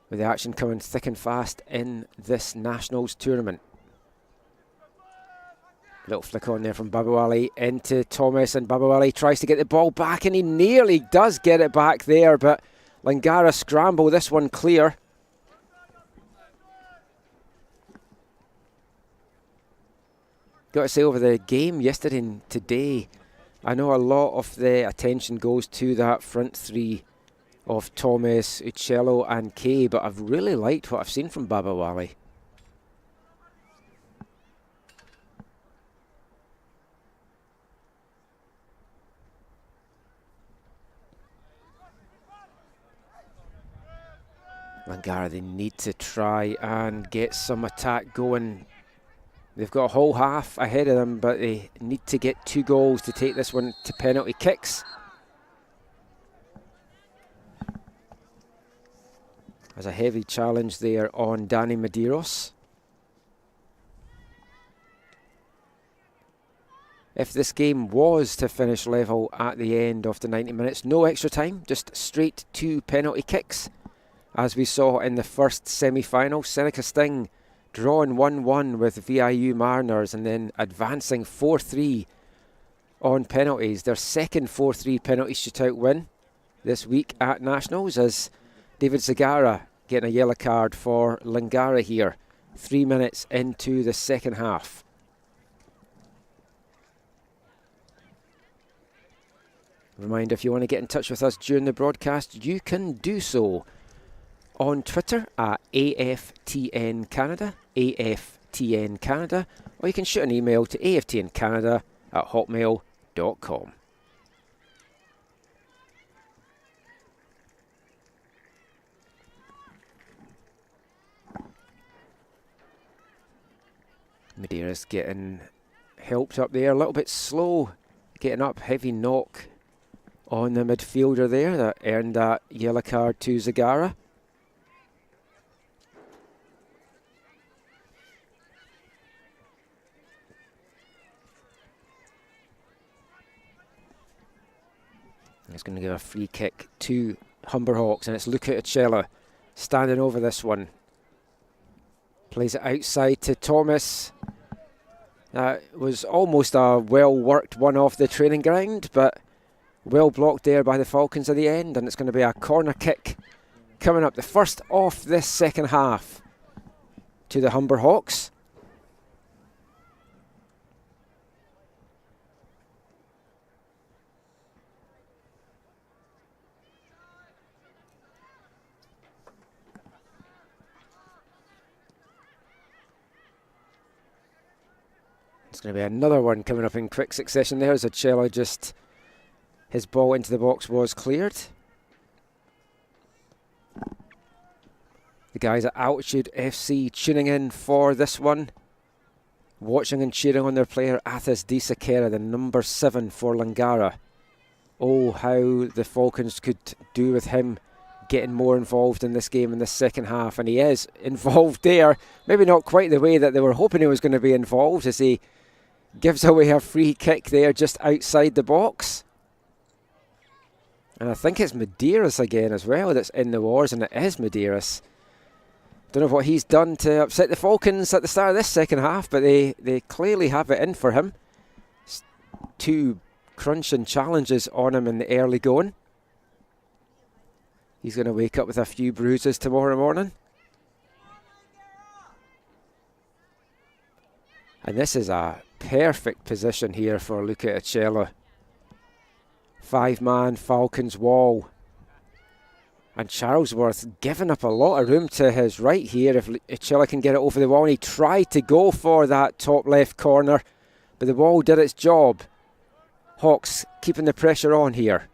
with the action coming thick and fast in this Nationals tournament. Little flick on there from Babawali into Thomas, and Babawali tries to get the ball back, and he nearly does get it back there, but Langara scramble this one clear. Got to say, over the game yesterday and today, I know a lot of the attention goes to that front three of Thomas, Uccello and Kay, but I've really liked what I've seen from Babawali. Langara, they need to try and get some attack going. They've got a whole half ahead of them, but they need to get 2 goals to take this one to penalty kicks. There's a heavy challenge there on Danny Medeiros. If this game was to finish level at the end of the 90 minutes, no extra time, just straight to penalty kicks. As we saw in the first semi-final, Seneca Sting drawing 1-1 with VIU Mariners and then advancing 4-3 on penalties. Their second 4-3 penalty shootout win this week at Nationals, as David Zagara getting a yellow card for Langara here, 3 minutes into the second half. Reminder, if you want to get in touch with us during the broadcast, you can do so on Twitter at AFTN Canada, AFTN Canada, or you can shoot an email to aftncanada@hotmail.com. Medeiros getting helped up there, a little bit slow getting up, heavy knock on the midfielder there that earned that yellow card to Zagara. It's going to give a free kick to Humber Hawks, and it's Luca Uccello standing over this one. Plays it outside to Thomas. That was almost a well-worked one off the training ground, but well blocked there by the Falcons at the end, and it's going to be a corner kick coming up. The first off this second half to the Humber Hawks. It's going to be another one coming up in quick succession there, as Uccello just, his ball into the box was cleared. The guys at Altitude FC tuning in for this one. Watching and cheering on their player Athis Disakera, the number 7 for Langara. Oh, how the Falcons could do with him getting more involved in this game in the second half. And he is involved there. Maybe not quite the way that they were hoping he was going to be involved, as he gives away a free kick there just outside the box. And I think it's Medeiros again as well that's in the wars, and it is Medeiros. Don't know what he's done to upset the Falcons at the start of this second half, but they clearly have it in for him. 2 crunching challenges on him in the early going. He's going to wake up with a few bruises tomorrow morning. And this is a perfect position here for Luca Uccello. 5-man Falcons wall. And Charlesworth giving up a lot of room to his right here if Uccello can get it over the wall. And he tried to go for that top left corner, but the wall did its job. Hawks keeping the pressure on here.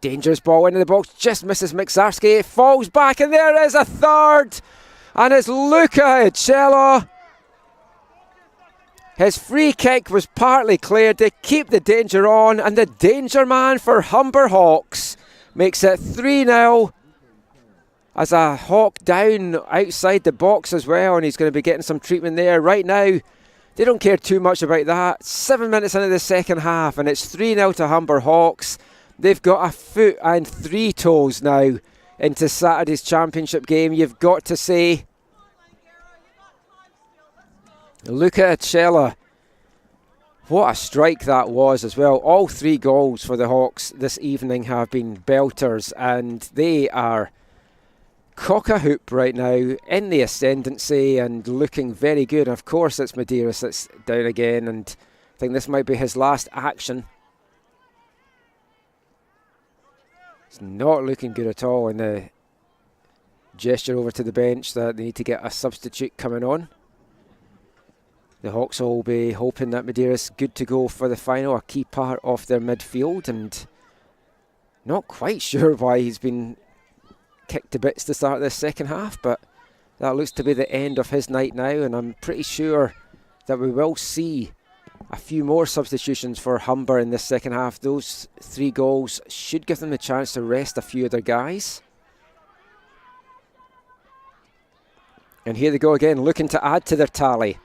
Dangerous ball into the box, just misses Miksarski. It falls back, and there is a third. And it's Luca Uccello. His free kick was partly cleared to keep the danger on, and the danger man for Humber Hawks makes it 3-0. As a Hawk down outside the box as well, and he's going to be getting some treatment there. Right now, they don't care too much about that. 7 minutes into the second half, and it's 3-0 to Humber Hawks. They've got a foot and 3 toes now into Saturday's championship game, you've got to say. Luca Uccello, what a strike that was as well. All 3 goals for the Hawks this evening have been belters, and they are cock-a-hoop right now in the ascendancy and looking very good. Of course, it's Medeiros that's down again, and I think this might be his last action. It's not looking good at all in the gesture over to the bench that they need to get a substitute coming on. The Hawks will be hoping that Medeiros good to go for the final, a key part of their midfield, and not quite sure why he's been kicked to bits to start this second half, but that looks to be the end of his night now, and I'm pretty sure that we will see a few more substitutions for Humber in this second half. Those 3 goals should give them the chance to rest a few of their guys. And here they go again, looking to add to their tally.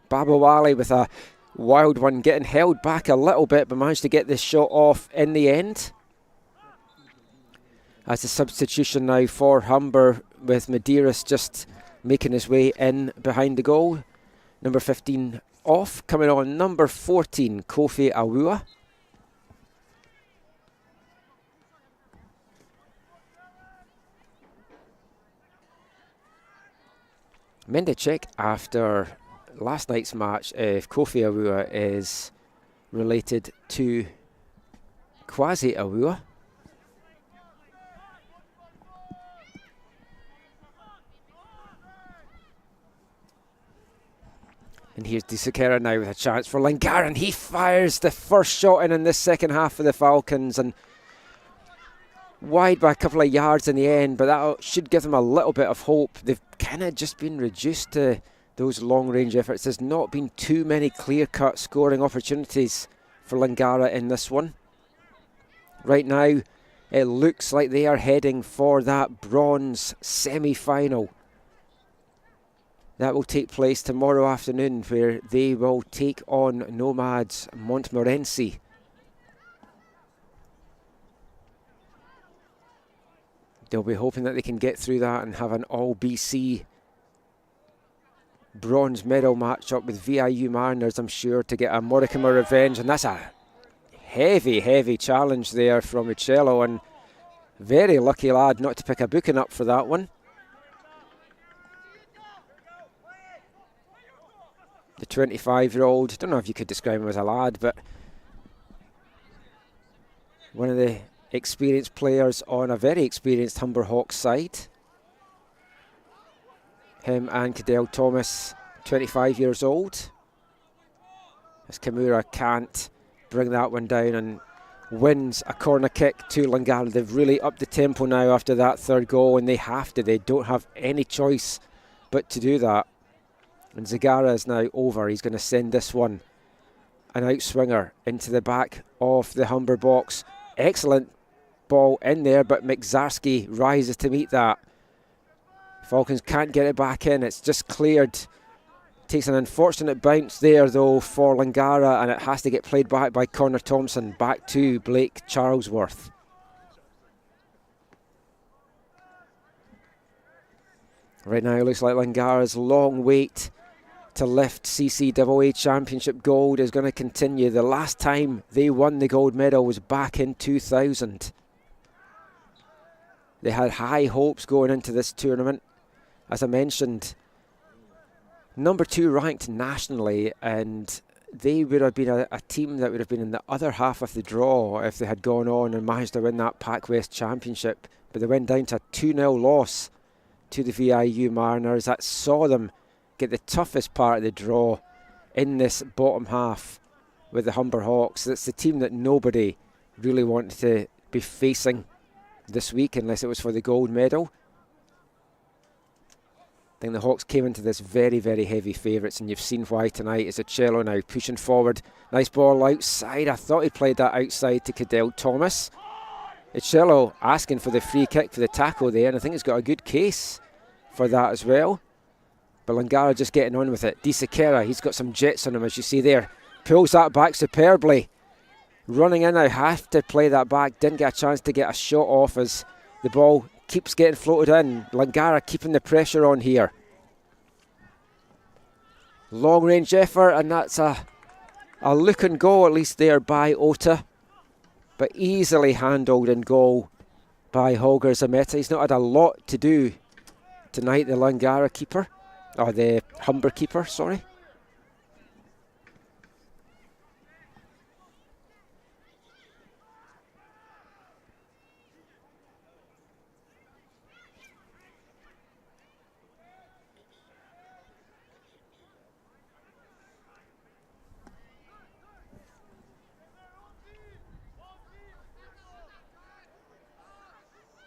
Babawali with a wild one, getting held back a little bit, but managed to get this shot off in the end. As a substitution now for Humber, with Medeiros just making his way in behind the goal. Number 15 off, coming on number 14, Kofi Awua. Mendicek, after last night's match, if Kofi Awua is related to Kwasi Awua. And here's Disakera now with a chance for Langara, and he fires the first shot in this second half for the Falcons, and wide by a couple of yards in the end, but that should give them a little bit of hope. They've kind of just been reduced to those long-range efforts. There's not been too many clear-cut scoring opportunities for Langara in this one. Right now, it looks like they are heading for that bronze semi-final. That will take place tomorrow afternoon, where they will take on Nomads Montmorency. They'll be hoping that they can get through that and have an all-BC bronze medal match-up with VIU Mariners, I'm sure, to get a Morikama revenge. And that's a heavy, heavy challenge there from Uccello, and very lucky lad not to pick a booking up for that one. The 25-year-old, don't know if you could describe him as a lad, but one of the experienced players on a very experienced Humber Hawks side. Him and Cadell Thomas, 25 years old. As Kimura can't bring that one down, and wins a corner kick to Langara. They've really upped the tempo now after that third goal, and they have to. They don't have any choice but to do that. And Zagara is now over. He's going to send this one, an outswinger, into the back of the Humber box. Excellent ball in there, but Mixarski rises to meet that. Falcons can't get it back in. It's just cleared. Takes an unfortunate bounce there, though, for Langara, and it has to get played back by Connor Thompson. Back to Blake Charlesworth. Right now, it looks like Langara's long wait to lift CCAA Championship gold is going to continue. The last time they won the gold medal was back in 2000. They had high hopes going into this tournament. As I mentioned, number 2 ranked nationally, and they would have been a team that would have been in the other half of the draw if they had gone on and managed to win that Pac West Championship. But they went down to a 2-0 loss to the VIU Mariners. That saw them get the toughest part of the draw in this bottom half with the Humber Hawks. That's the team that nobody really wanted to be facing this week unless it was for the gold medal. I think the Hawks came into this very, very heavy favourites, and you've seen why tonight. Is Cello now pushing forward. Nice ball outside. I thought he played that outside to Cadell Thomas. Cello asking for the free kick for the tackle there, and I think he's got a good case for that as well. But Langara just getting on with it. Disekera, he's got some jets on him, as you see there. Pulls that back superbly. Running in, I have to play that back. Didn't get a chance to get a shot off as the ball keeps getting floated in. Langara keeping the pressure on here. Long range effort, and that's a look and go at least there by Ota. But easily handled in goal by Holger Zameta. He's not had a lot to do tonight, the Langara keeper. Or the Humber keeper, sorry.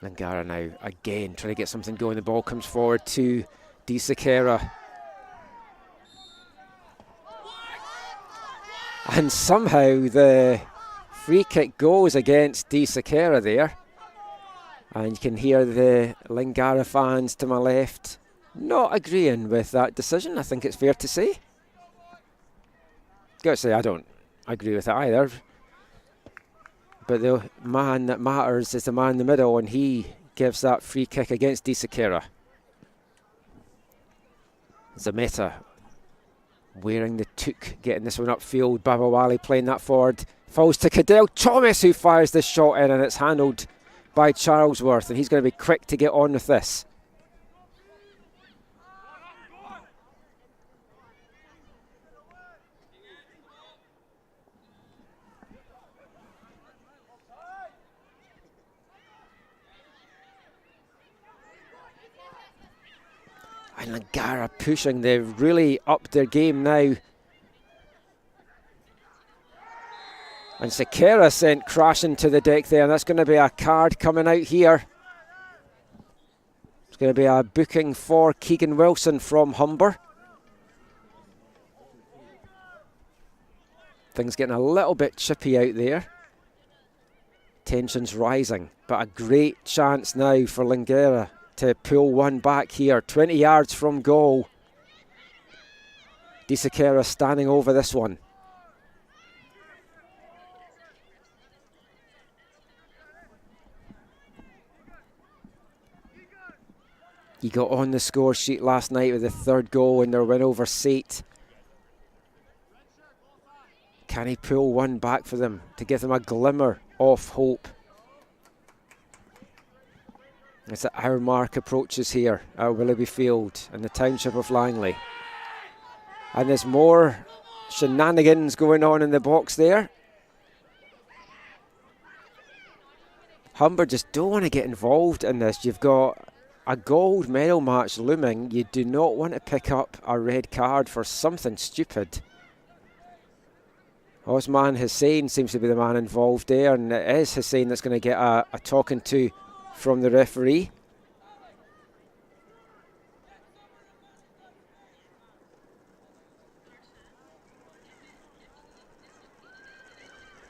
Langara now again trying to get something going. The ball comes forward to Disekera. And somehow the free kick goes against Disekera there. And you can hear the Langara fans to my left not agreeing with that decision, I think it's fair to say. Got to say, I don't agree with it either. But the man that matters is the man in the middle, and he gives that free kick against Disekera. Zameta wearing the toque, getting this one upfield. Babawali playing that forward. Falls to Cadell Thomas, who fires this shot in, and it's handled by Charlesworth, and he's going to be quick to get on with this. And Langara pushing, they've really upped their game now. And Sekera sent crashing to the deck there, and that's going to be a card coming out here. It's going to be a booking for Keegan Wilson from Humber. Things getting a little bit chippy out there. Tensions rising, but a great chance now for Langara to pull one back here, 20 yards from goal. Disekera standing over this one. He got on the score sheet last night with the third goal in their win over Sate. Can he pull one back for them to give them a glimmer of hope? As the hour mark approaches here at Willoughby Field in the township of Langley. And there's more shenanigans going on in the box there. Humber just don't want to get involved in this. You've got a gold medal match looming. You do not want to pick up a red card for something stupid. Osman Hussein seems to be the man involved there, and it is Hussein that's going to get a talking to from the referee.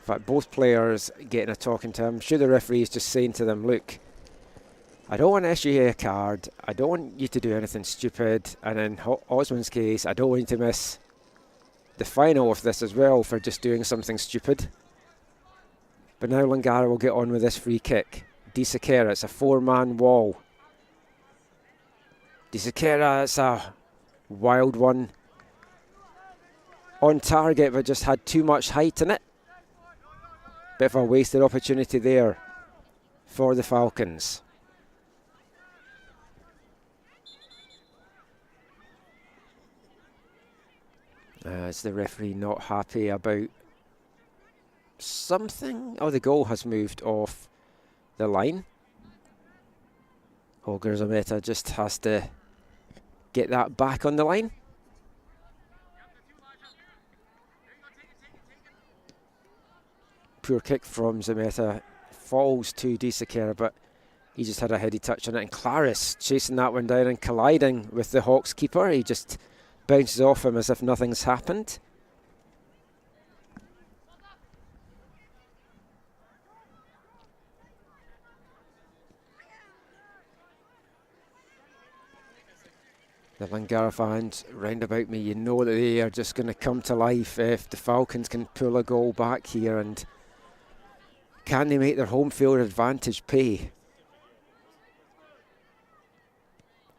In fact, both players getting a talking to him. I'm sure the referee is just saying to them, look, I don't want to issue you a card. I don't want you to do anything stupid. And in Osman's case, I don't want you to miss the final of this as well for just doing something stupid. But now Langara will get on with this free kick. Di Sakera, it's a 4-man wall. Di Sakera, it's a wild one. On target, but just had too much height in it. Bit of a wasted opportunity there for the Falcons. Is the referee not happy about something? Oh, the goal has moved off the line. Holger Zameta just has to get that back on the line. Poor kick from Zameta, falls to Di Sakera, but he just had a heady touch on it. And Claris chasing that one down and colliding with the Hawks keeper. He just bounces off him as if nothing's happened. The Langara fans round about me, you know that they are just going to come to life if the Falcons can pull a goal back here, and can they make their home field advantage pay?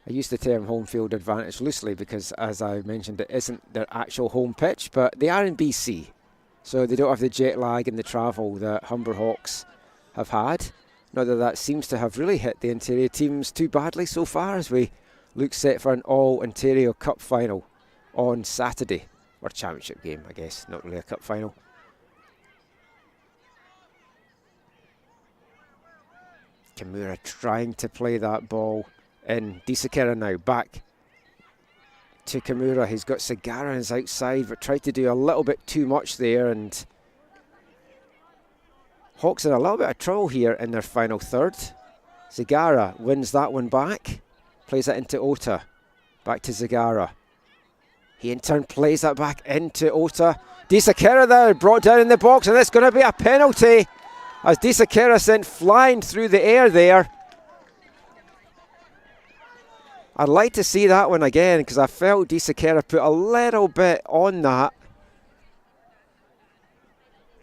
I use the term home field advantage loosely because, as I mentioned, it isn't their actual home pitch, but they are in BC, so they don't have the jet lag and the travel that Humber Hawks have had. Not that that seems to have really hit the Ontario teams too badly so far, as we look set for an all-Ontario Cup final on Saturday, or championship game, I guess, not really a cup final. Kimura trying to play that ball in. Di Sakera now back to Kimura. He's got Sagara on his outside, but tried to do a little bit too much there, and Hawks in a little bit of trouble here in their final third. Sagara wins that one back, plays it into Ota, back to Zagara. He in turn plays that back into Ota. Di Sakera there, brought down in the box, and it's going to be a penalty as Di Sakera sent flying through the air there. I'd like to see that one again, because I felt Di Sakera put a little bit on that.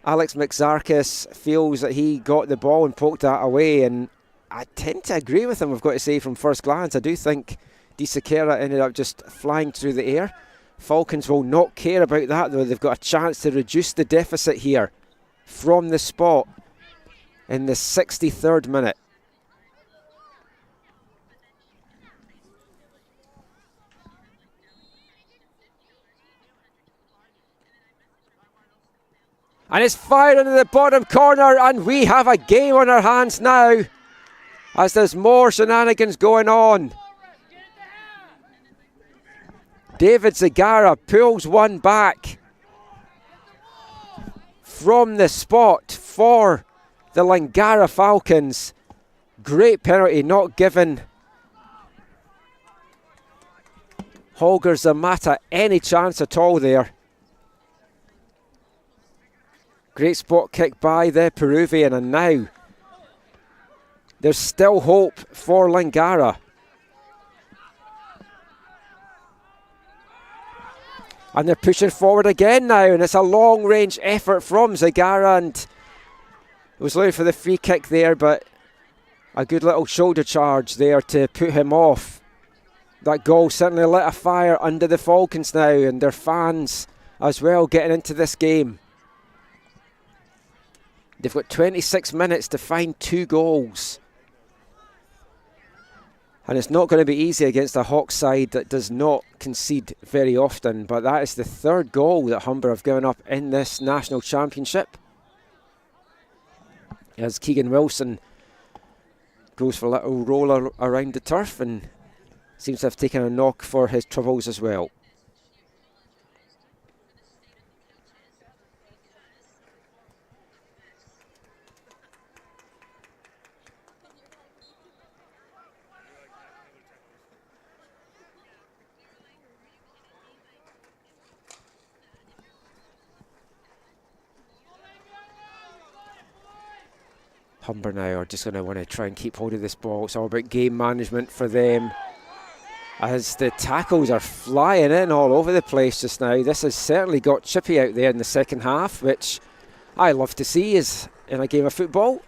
Alex Mixarkis feels that he got the ball and poked that away, and I tend to agree with him, I've got to say, from first glance. I do think Di Sakera ended up just flying through the air. Falcons will not care about that, though. They've got a chance to reduce the deficit here from the spot in the 63rd minute. And it's fired into the bottom corner, and we have a game on our hands now, as there's more shenanigans going on. David Zagara pulls one back from the spot for the Langara Falcons. Great penalty, not given Holger Zamata any chance at all there. Great spot kick by the Peruvian, and now there's still hope for Langara. And they're pushing forward again now, and it's a long-range effort from Zagara, and it was looking for the free kick there, but a good little shoulder charge there to put him off. That goal certainly lit a fire under the Falcons now, and their fans as well getting into this game. They've got 26 minutes to find 2 goals. And it's not going to be easy against a Hawks side that does not concede very often, but that is the 3rd goal that Humber have given up in this national championship. As Keegan Wilson goes for a little roll around the turf and seems to have taken a knock for his troubles as well. Humber now are just going to want to try and keep hold of this ball. It's all about game management for them, as the tackles are flying in all over the place just now. This has certainly got chippy out there in the second half, which I love to see is in a game of football.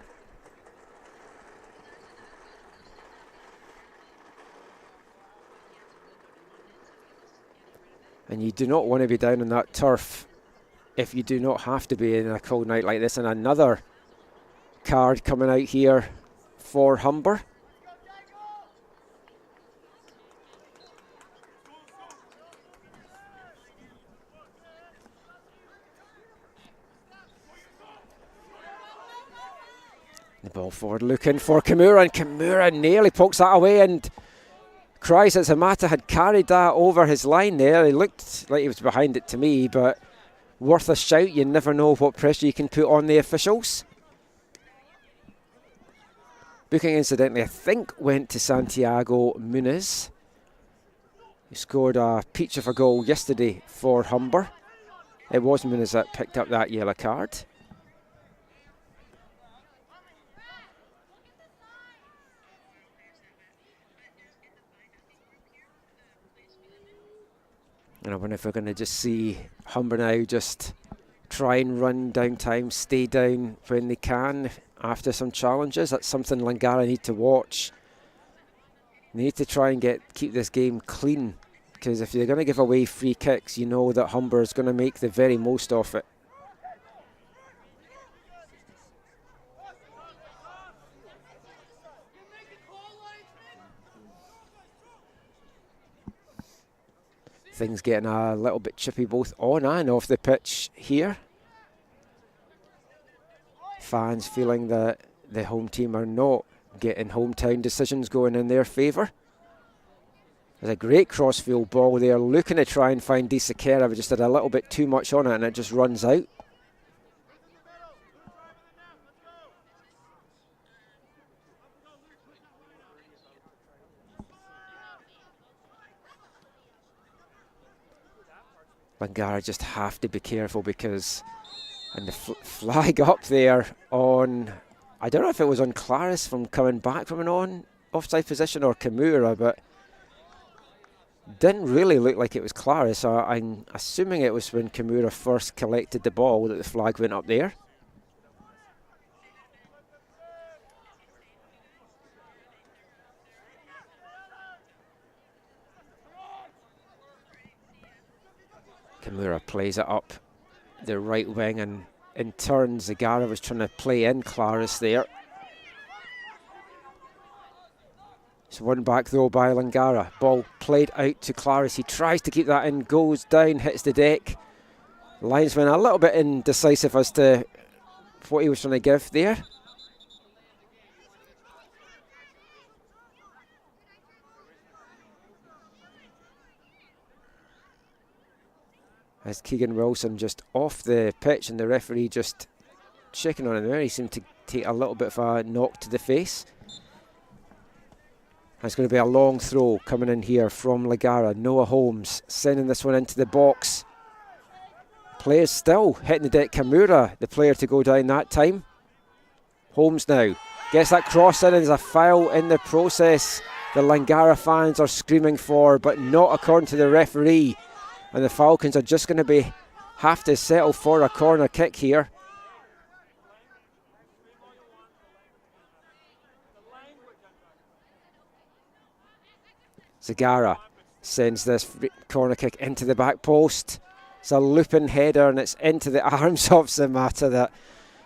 And you do not want to be down on that turf if you do not have to be in a cold night like this. And another card coming out here for Humber. The ball forward looking for Kimura, and Kimura nearly pokes that away and cries that Zamata had carried that over his line there. He looked like he was behind it to me, but worth a shout. You never know what pressure you can put on the officials. Booking, incidentally, I think went to Santiago Muniz, who scored a peach of a goal yesterday for Humber. It was Muniz that picked up that yellow card. And I wonder if we're going to just see Humber now just try and run down time, stay down when they can after some challenges. That's something Langara need to watch. They need to try and keep this game clean, because if they're going to give away free kicks, you know that Humber is going to make the very most of it. Things getting a little bit chippy both on and off the pitch here. Fans feeling that the home team are not getting hometown decisions going in their favour. There's a great crossfield ball there, looking to try and find Di Sequeira, but just had a little bit too much on it and it just runs out. Langara just have to be careful, because, and the flag up there on, I don't know if it was on Claris from coming back from an offside position or Kimura, but didn't really look like it was Claris. So I'm assuming it was when Kimura first collected the ball that the flag went up there. Kimura plays it up the right wing, and in turn Zagara was trying to play in Claris there. It's one back though by Langara. Ball played out to Claris. He tries to keep that in, goes down, hits the deck. Linesman a little bit indecisive as to what he was trying to give there. As Keegan Wilson just off the pitch, and the referee just checking on him there. He seemed to take a little bit of a knock to the face. And it's going to be a long throw coming in here from Langara. Noah Holmes sending this one into the box. Players still hitting the deck. Kimura, the player to go down that time. Holmes now gets that cross in, and there's a foul in the process. The Langara fans are screaming for, but not according to the referee. And the Falcons are just going to have to settle for a corner kick here. Zagara sends this corner kick into the back post. It's a looping header, and it's into the arms of Zamata that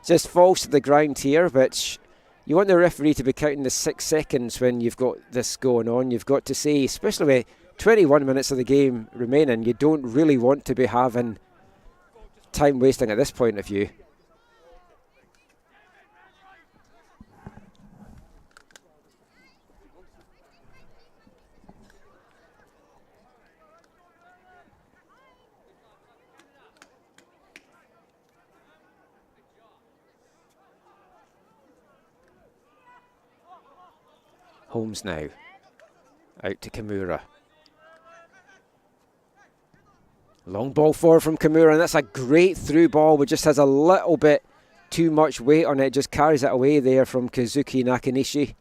just falls to the ground here, which you want the referee to be counting the 6 seconds when you've got this going on. You've got to say, especially with 21 minutes of the game remaining, you don't really want to be having time wasting at this point of view. Holmes now out to Kimura. Long ball forward from Kimura, and that's a great through ball, but just has a little bit too much weight on it, just carries it away there from Kazuki Nakanishi.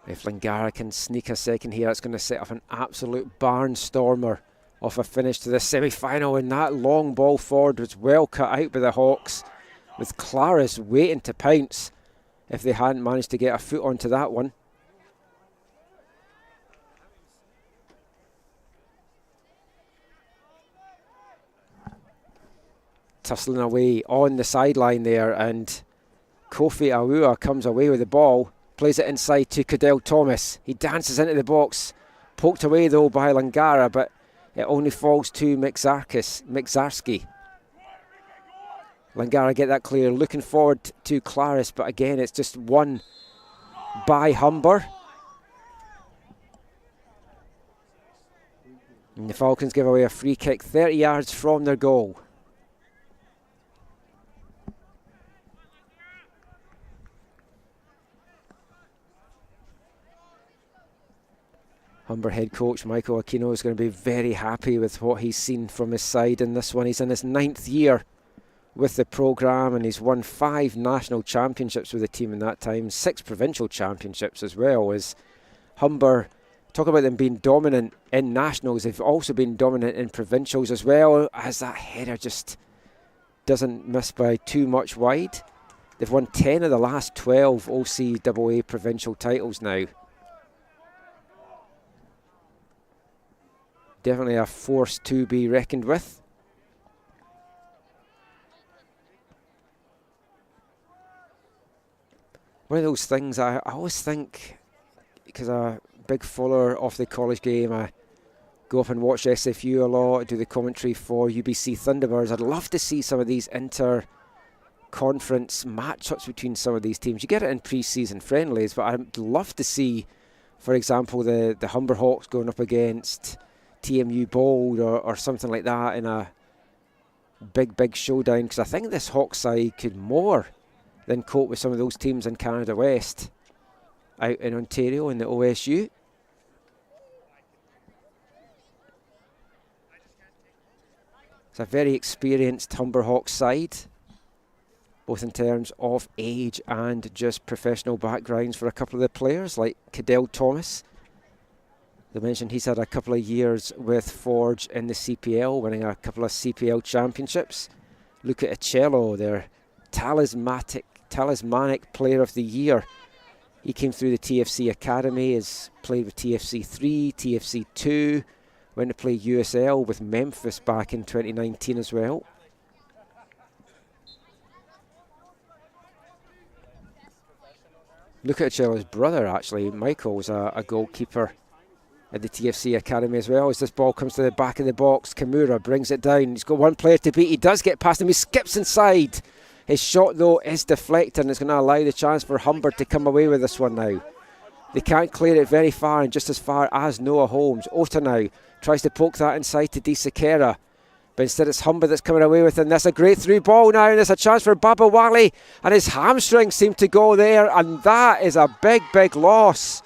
If Langara can sneak a second here, it's going to set up an absolute barnstormer of a finish to the semi-final, and that long ball forward was well cut out by the Hawks, with Claris waiting to pounce if they hadn't managed to get a foot onto that one. Tussling away on the sideline there, and Kofi Awua comes away with the ball, plays it inside to Cadell Thomas. He dances into the box, poked away though by Langara, but it only falls to Mixarski. Langara get that clear, looking forward to Claris, but again it's just won by Humber. And the Falcons give away a free kick 30 yards from their goal. Humber head coach Michael Aquino is going to be very happy with what he's seen from his side in this one. He's in his 9th year with the programme, and he's won 5 national championships with the team in that time, 6 provincial championships as well. As Humber, talk about them being dominant in nationals, they've also been dominant in provincials as well, as that header just doesn't miss by too much wide. They've won 10 of the last 12 OCAA provincial titles now. Definitely a force to be reckoned with. One of those things I always think, because I'm a big follower of the college game, I go up and watch SFU a lot, do the commentary for UBC Thunderbirds. I'd love to see some of these inter-conference matchups between some of these teams. You get it in pre-season friendlies, but I'd love to see, for example, the Humber Hawks going up against TMU Bold or something like that in a big showdown, because I think this Hawks side could more than cope with some of those teams in Canada West out in Ontario in the OSU. It's a very experienced Humber Hawks side, both in terms of age and just professional backgrounds for a couple of the players, like Cadell Thomas. They mentioned he's had a couple of years with Forge in the CPL, winning a couple of CPL championships. Luca Acello, their talismanic player of the year. He came through the TFC Academy, has played with TFC 3, TFC 2, went to play USL with Memphis back in 2019 as well. Luca Acello's brother, actually, Michael, was a goalkeeper at the TFC Academy as well. As this ball comes to the back of the box, Kimura brings it down. He's got one player to beat. He does get past him. He skips inside. His shot, though, is deflected, and it's going to allow the chance for Humber to come away with this one now. They can't clear it very far, and just as far as Noah Holmes. Ota now tries to poke that inside to Disekera, but instead it's Humber that's coming away with it. And that's a great through ball now, and there's a chance for Baba Wali, and his hamstring seemed to go there, and that is a big loss.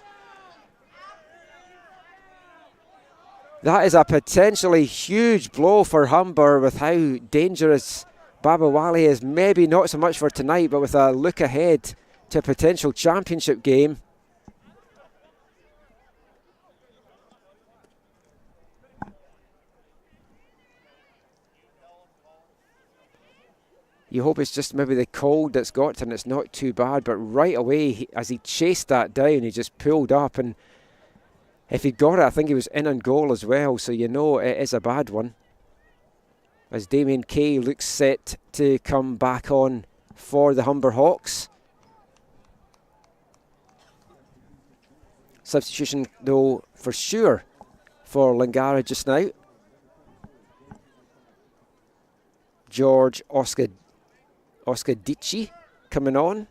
That is a potentially huge blow for Humber with how dangerous Baba Wali is. Maybe not so much for tonight, but with a look ahead to a potential championship game. You hope it's just maybe the cold that's got to him. It's not too bad, but right away, as he chased that down, he just pulled up, and if he'd got it, I think he was in on goal as well, so you know it is a bad one. As Damien Kay looks set to come back on for the Humber Hawks. Substitution, though, for sure for Langara just now. George Oscadici coming on.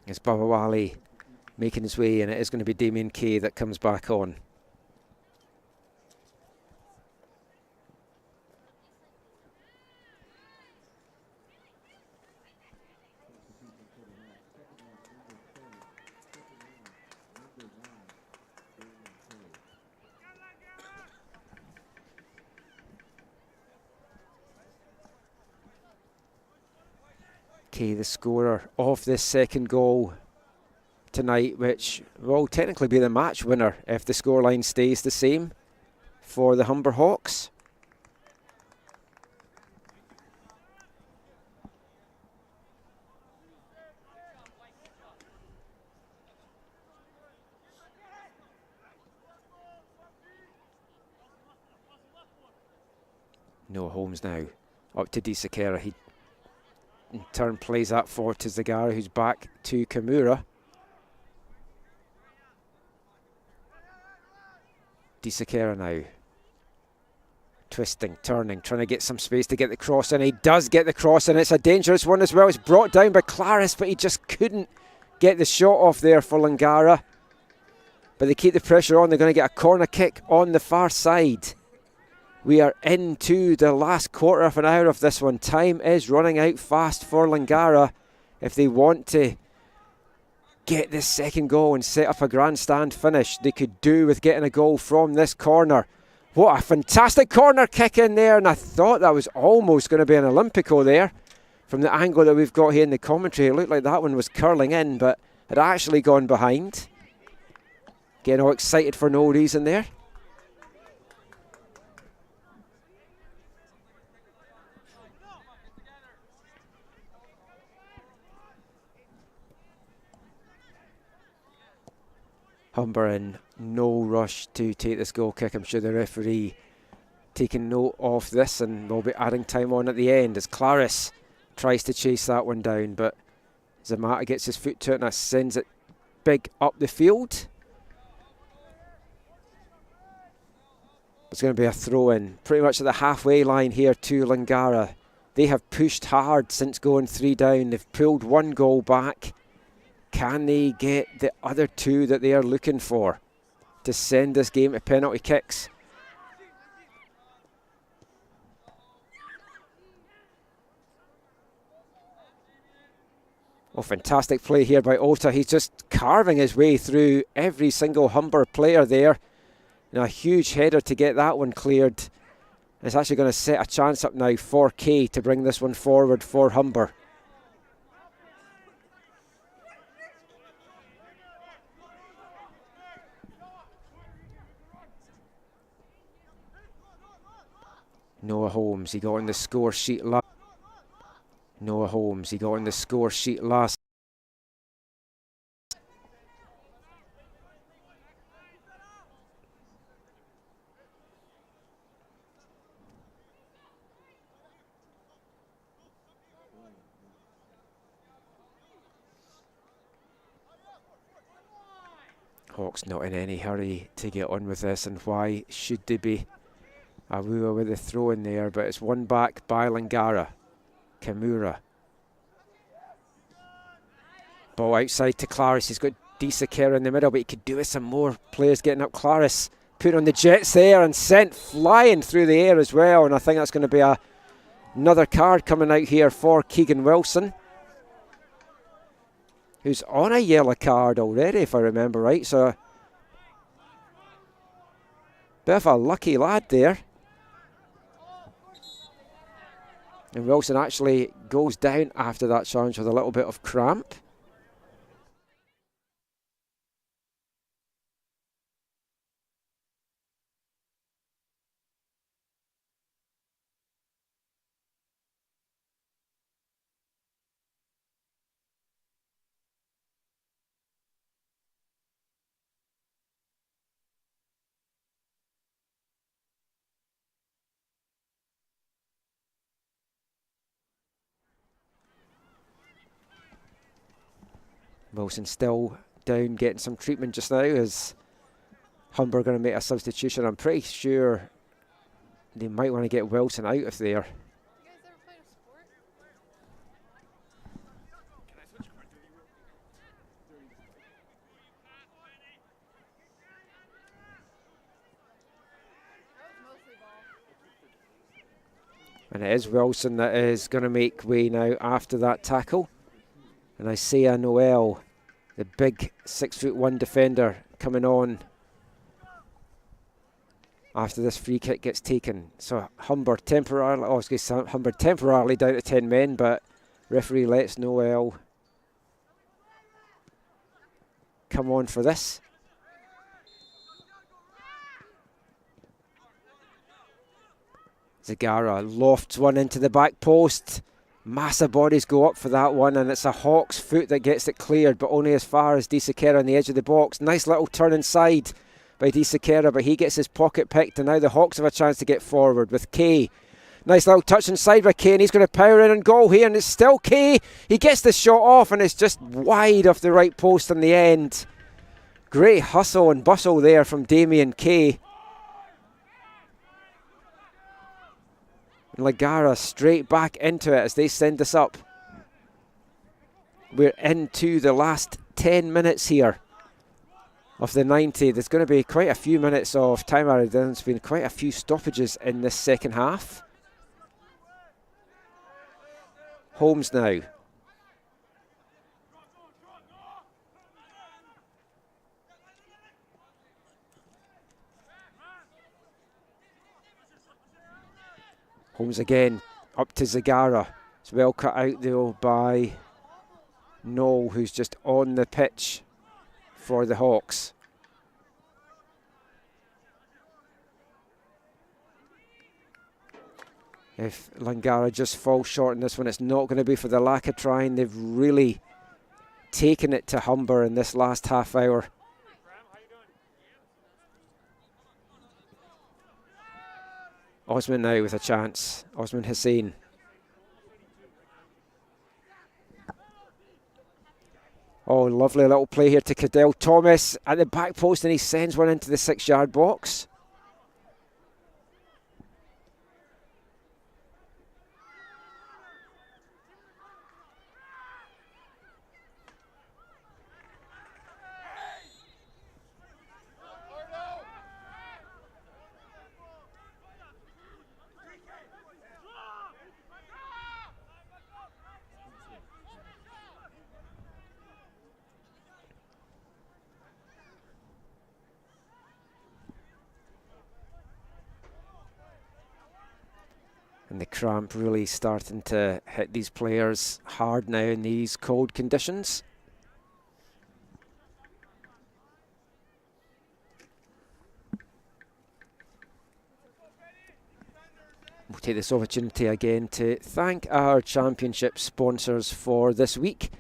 It's Baba Wali making his way, and it is going to be Damien Kay that comes back on. Kay, the scorer of this second goal tonight, which will technically be the match winner if the scoreline stays the same for the Humber Hawks. Noah Holmes now up to Disakera. He in turn plays that forward to Zagara, who's back to Kimura. Disakera now. Twisting, turning, trying to get some space to get the cross in. He does get the cross in. It's a dangerous one as well. It's brought down by Claris, but he just couldn't get the shot off there for Langara. But they keep the pressure on. They're going to get a corner kick on the far side. We are into the last quarter of an hour of this one. Time is running out fast for Langara. If they want to get this second goal and set up a grandstand finish, they could do with getting a goal from this corner. What a fantastic corner kick in there, and I thought that was almost going to be an Olympico there. From the angle that we've got here in the commentary, it looked like that one was curling in, but had actually gone behind. Getting all excited for no reason there. Humber in no rush to take this goal kick. I'm sure the referee taking note of this and will be adding time on at the end as Claris tries to chase that one down, but Zamata gets his foot to it and sends it big up the field. It's going to be a throw in pretty much at the halfway line here to Langara. They have pushed hard since going 3 down. They've pulled 1 goal back. Can they get the other 2 that they are looking for to send this game to penalty kicks? Oh, fantastic play here by Ota. He's just carving his way through every single Humber player there. And a huge header to get that one cleared. It's actually going to set a chance up now for Kay to bring this one forward for Humber. Noah Holmes, he got on the score sheet last. Noah Holmes, he got on the score sheet last. Hawks not in any hurry to get on with this, and why should they be? Awua with the throw in there, but it's won back by Langara. Kimura. Ball outside to Claris. He's got Disakera in the middle, but he could do with some more players getting up. Claris put on the jets there and sent flying through the air as well, and I think that's going to be another card coming out here for Keegan Wilson, who's on a yellow card already, if I remember right. So, bit of a lucky lad there. And Wilson actually goes down after that challenge with a little bit of cramp. Wilson still down, getting some treatment just now as Humber going to make a substitution. I'm pretty sure they might want to get Wilson out of there. And it is Wilson that is going to make way now after that tackle. And Isaiah Noel, the big 6'1" defender, coming on after this free kick gets taken. So Humber temporarily, Humber temporarily down to 10 men, but Referee lets Noel come on for this. Zagara lofts one into the back post. Massive bodies go up for that one, and it's a Hawks foot that gets it cleared, but only as far as Di Sakera on the edge of the box. Nice little turn inside by Di Sakera, but he gets his pocket picked, and now the Hawks have a chance to get forward with Kay. Nice little touch inside by Kay, and he's going to power in and goal here, and it's still Kay. He gets the shot off, and it's just wide off the right post in the end. Great hustle and bustle there from Damien Kay. Langara straight back into it as they send this up. We're into the last 10 minutes here of the 90. There's going to be quite a few minutes of time added. There's been quite a few stoppages in this second half. Holmes now. Holmes again, up to Zagara. It's well cut out though by Noel, who's just on the pitch for the Hawks. If Langara just falls short in this one, it's not going to be for the lack of trying. They've really taken it to Humber in this last half hour. Osman now with a chance. Osman Hussain. Oh, lovely little play here to Cadell Thomas at the back post, and he sends one into the 6-yard box. And the cramp really starting to hit these players hard now in these cold conditions. We'll take this opportunity again to thank our championship sponsors for this week.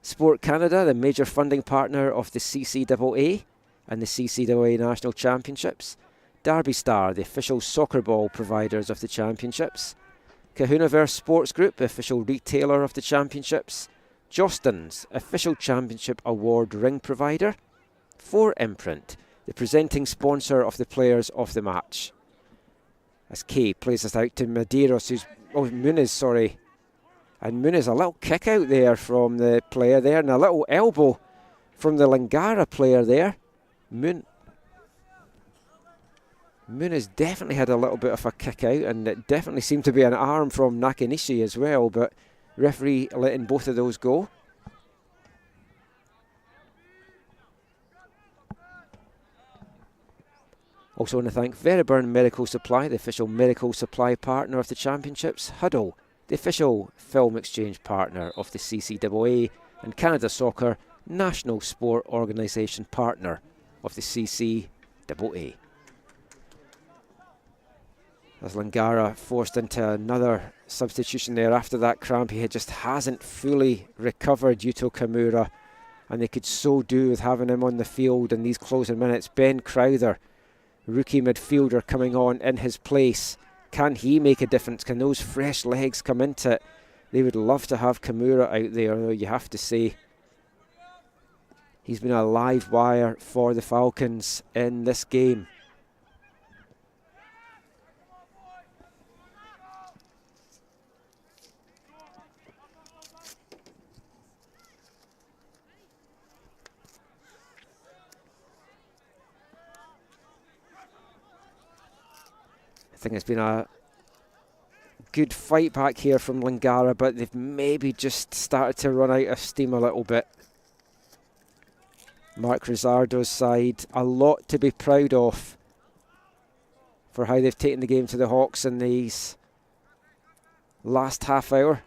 Sport Canada, the major funding partner of the CCAA and the CCAA National Championships. Derby Star, the official soccer ball providers of the championships. Kahunaverse Sports Group, official retailer of the championships. Jostens, official championship award ring provider. 4Imprint, the presenting sponsor of the players of the match. As Kay plays this out to Medeiros, Muniz, sorry. And Muniz, a little kick out there from the player there, and a little elbow from the Langara player there. Muniz definitely had a little bit of a kick out, and it definitely seemed to be an arm from Nakanishi as well, but referee letting both of those go. Also want to thank Veriburn Medical Supply, the official medical supply partner of the championships. Huddle, the official film exchange partner of the CCAA. And Canada Soccer, national sport organisation partner of the CCAA. As Langara forced into another substitution there after that cramp, he just hasn't fully recovered, Yuto Kamura, and they could so do with having him on the field in these closing minutes. Ben Crowther, rookie midfielder, coming on in his place. Can he make a difference? Can those fresh legs come into it? They would love to have Kamura out there, though you have to say he's been a live wire for the Falcons in this game. I think it's been a good fight back here from Langara, but they've maybe just started to run out of steam a little bit. Mark Rizzardo's side, a lot to be proud of for how they've taken the game to the Hawks in these last half hour.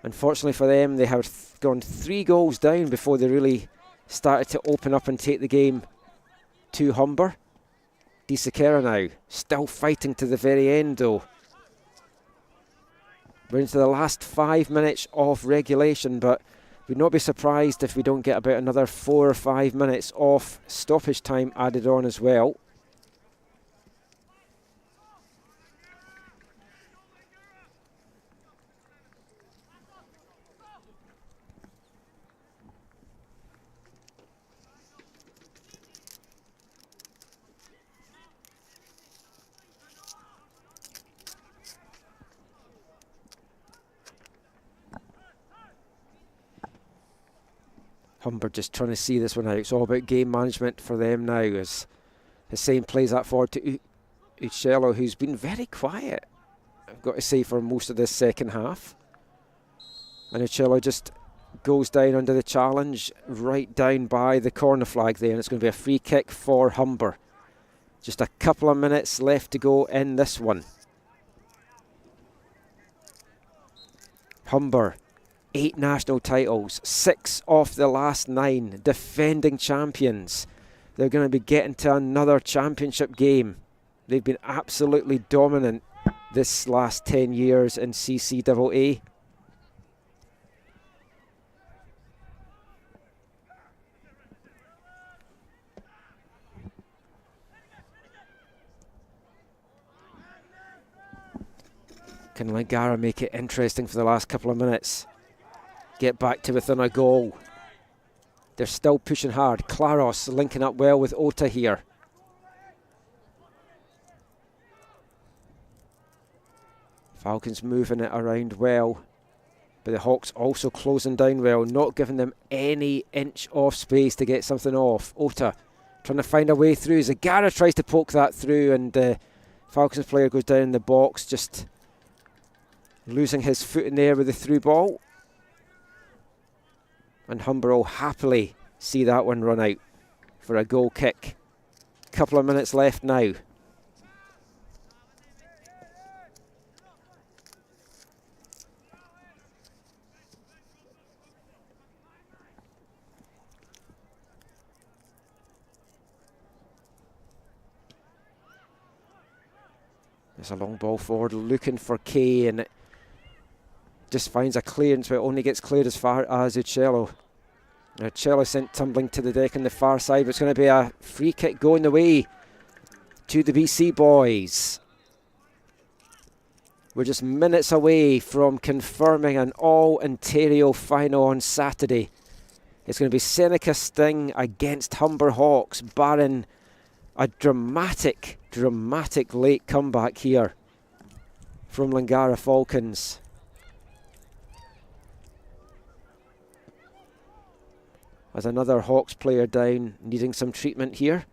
Unfortunately for them, they have gone 3 goals down before they really started to open up and take the game to Humber. CCAA now, still fighting to the very end though. We're into the last 5 minutes of regulation, but we'd not be surprised if we don't get about another 4 or 5 minutes of stoppage time added on as well. Humber just trying to see this one out. It's all about game management for them now as Hussein plays that forward to Uccello, who's been very quiet, I've got to say, for most of this second half. And Uccello just goes down under the challenge, right down by the corner flag there, and it's going to be a free kick for Humber. Just a couple of minutes left to go in this one. Humber, 8 national titles, 6 off the last 9, defending champions. They're going to be getting to another championship game. They've been absolutely dominant this last 10 years in CCAA. Can Langara make it interesting for the last couple of minutes? Get back to within a goal. They're still pushing hard. Claros linking up well with Ota here. Falcons moving it around well, but the Hawks also closing down well, not giving them any inch of space to get something off. Ota trying to find a way through. Zagara tries to poke that through, and the Falcons player goes down in the box, just losing his foot in there with the through ball. And Humber will happily see that one run out for a goal kick. Couple of minutes left now. There's a long ball forward looking for Kay, and it just finds a clearance, but it only gets cleared as far as Uccello. Uccello sent tumbling to the deck on the far side, but it's going to be a free kick going the way to the BC boys. We're just minutes away from confirming an all-Ontario final on Saturday. It's going to be Seneca Sting against Humber Hawks, barring a dramatic late comeback here from Langara Falcons. As another Hawks player down, needing some treatment here.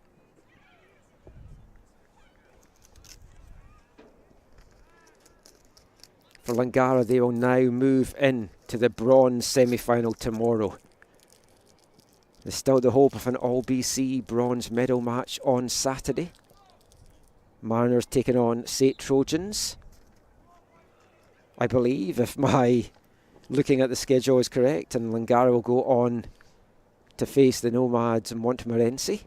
For Langara, they will now move in to the bronze semi-final tomorrow. There's still the hope of an all-BC bronze medal match on Saturday. Mariners taking on St Trojans, I believe, if my looking at the schedule is correct, and Langara will go on to face the Nomads Montmorency.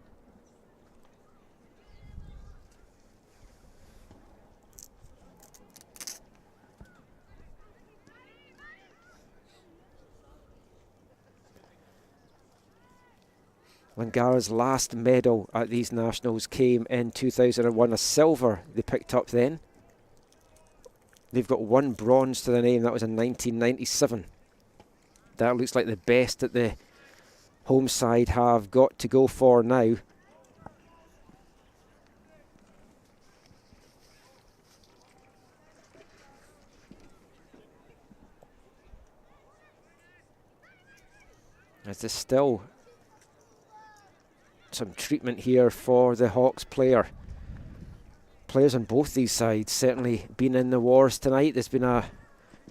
Langara's last medal at these nationals came in 2001, a silver they picked up then. They've got 1 bronze to their name, that was in 1997. That looks like the best that the home side have got to go for now. As there's still some treatment here for the Hawks player. Players on both these sides certainly been in the wars tonight. There's been a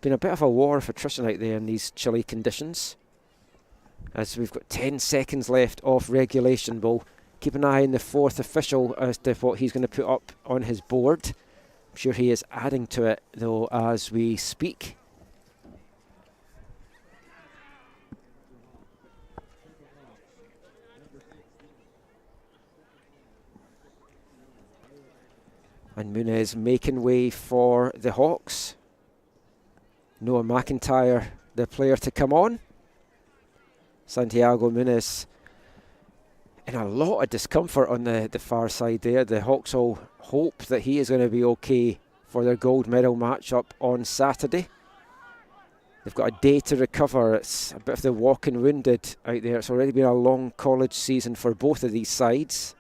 bit of a war of attrition out there in these chilly conditions. As we've got 10 seconds left of regulation, we'll keep an eye on the 4th official as to what he's going to put up on his board. I'm sure he is adding to it though as we speak. And Muniz making way for the Hawks. Noah McIntyre, the player to come on. Santiago Muniz in a lot of discomfort on the far side there. The Hawks all hope that he is going to be okay for their gold medal matchup on Saturday. They've got a day to recover. It's a bit of the walking wounded out there. It's already been a long college season for both of these sides.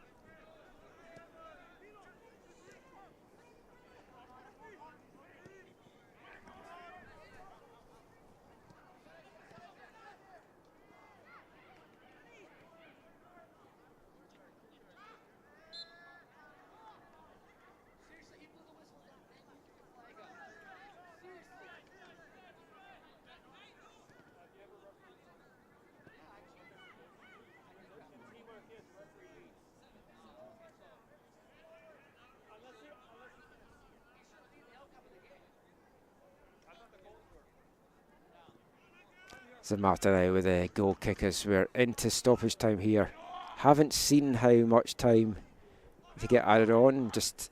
Zamata now with the goal kickers. We're into stoppage time here. Haven't seen how much time to get added on. Just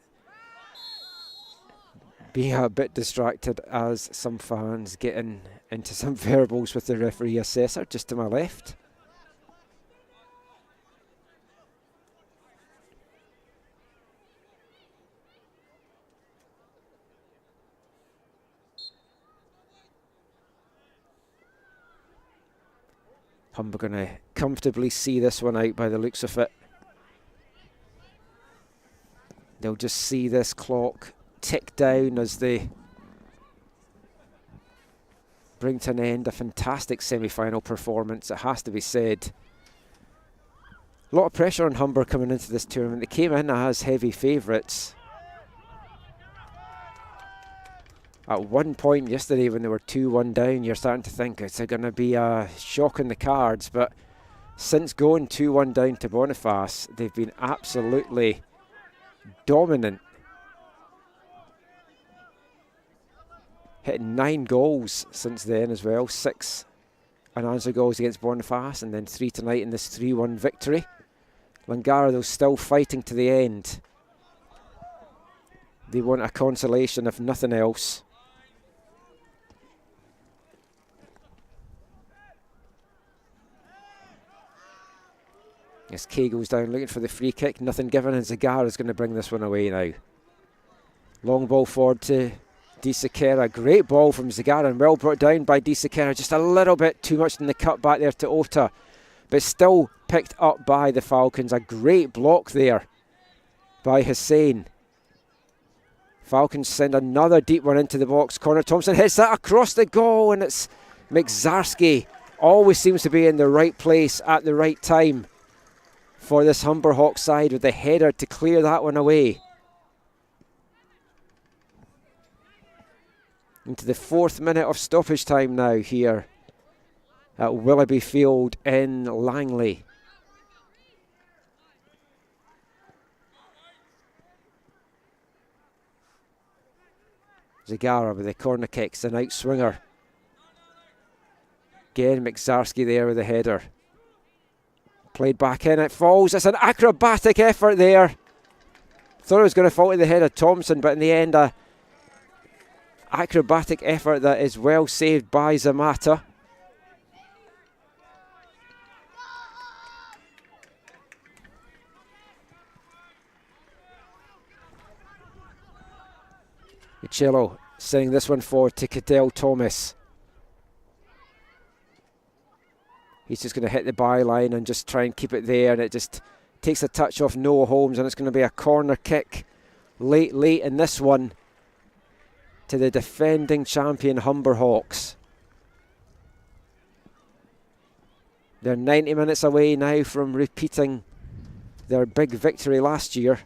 being a bit distracted as some fans getting into some verbals with the referee assessor just to my left. Humber going to comfortably see this one out by the looks of it. They'll just see this clock tick down as they bring to an end a fantastic semi-final performance, it has to be said. A lot of pressure on Humber coming into this tournament. They came in as heavy favourites. At one point yesterday when they were 2-1 down, you're starting to think it's going to be a shock in the cards. But since going 2-1 down to Boniface, they've been absolutely dominant. Hitting 9 goals since then as well. 6 unanswered goals against Boniface and then 3 tonight in this 3-1 victory. Langara, though, still fighting to the end. They want a consolation if nothing else. As Kay goes down looking for the free kick, nothing given, and Zagara is going to bring this one away now. Long ball forward to Di Sequeira. Great ball from Zagara and well brought down by Di Sequeira. Just a little bit too much in the cut back there to Ota, but still picked up by the Falcons. A great block there by Hussein. Falcons send another deep one into the box. Connor Thompson hits that across the goal, and it's Migzarski. Always seems to be in the right place at the right time for this Humber Hawk side with the header to clear that one away. Into the 4th minute of stoppage time now here at Willoughby Field in Langley. Zagara with the corner kicks, an out swinger. Again, Migzarski there with the header. Played back in, it falls. It's an acrobatic effort there. Thought it was going to fall to the head of Thompson, but in the end, a acrobatic effort that is well saved by Zamata. Uccello sending this one forward to Cadell Thomas. He's just going to hit the byline and just try and keep it there, and it just takes a touch off Noah Holmes, and it's going to be a corner kick late in this one to the defending champion Humber Hawks. They're 90 minutes away now from repeating their big victory last year.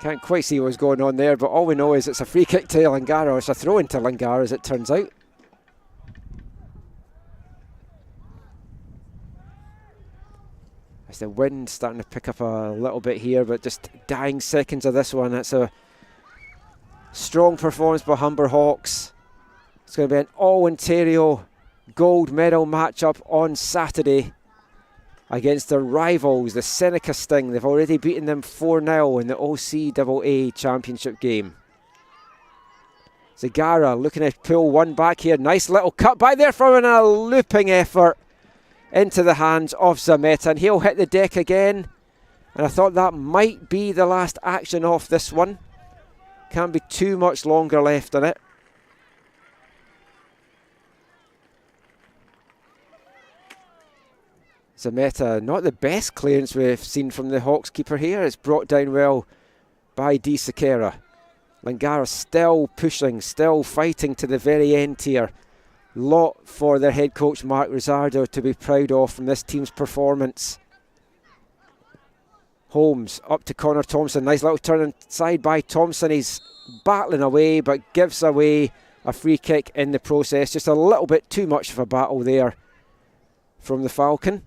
Can't quite see what's going on there, but all we know is it's a free kick to Langara. It's a throw into Langara, as it turns out. As the wind starting to pick up a little bit here, but just dying seconds of this one. It's a strong performance by Humber Hawks. It's going to be an all-Ontario gold medal matchup on Saturday against their rivals, the Seneca Sting. They've already beaten them 4-0 in the OCAA championship game. Langara looking to pull one back here. Nice little cut by there from a looping effort into the hands of Zameta, and he'll hit the deck again. And I thought that might be the last action off this one. Can't be too much longer left on it. Zameta, not the best clearance we've seen from the Hawks keeper here. It's brought down well by Di Sequeira. Langara still pushing, still fighting to the very end here. Lot for their head coach Mark Rizzardo to be proud of from this team's performance. Holmes up to Connor Thompson. Nice little turn inside by Thompson. He's battling away but gives away a free kick in the process. Just a little bit too much of a battle there from the Falcon.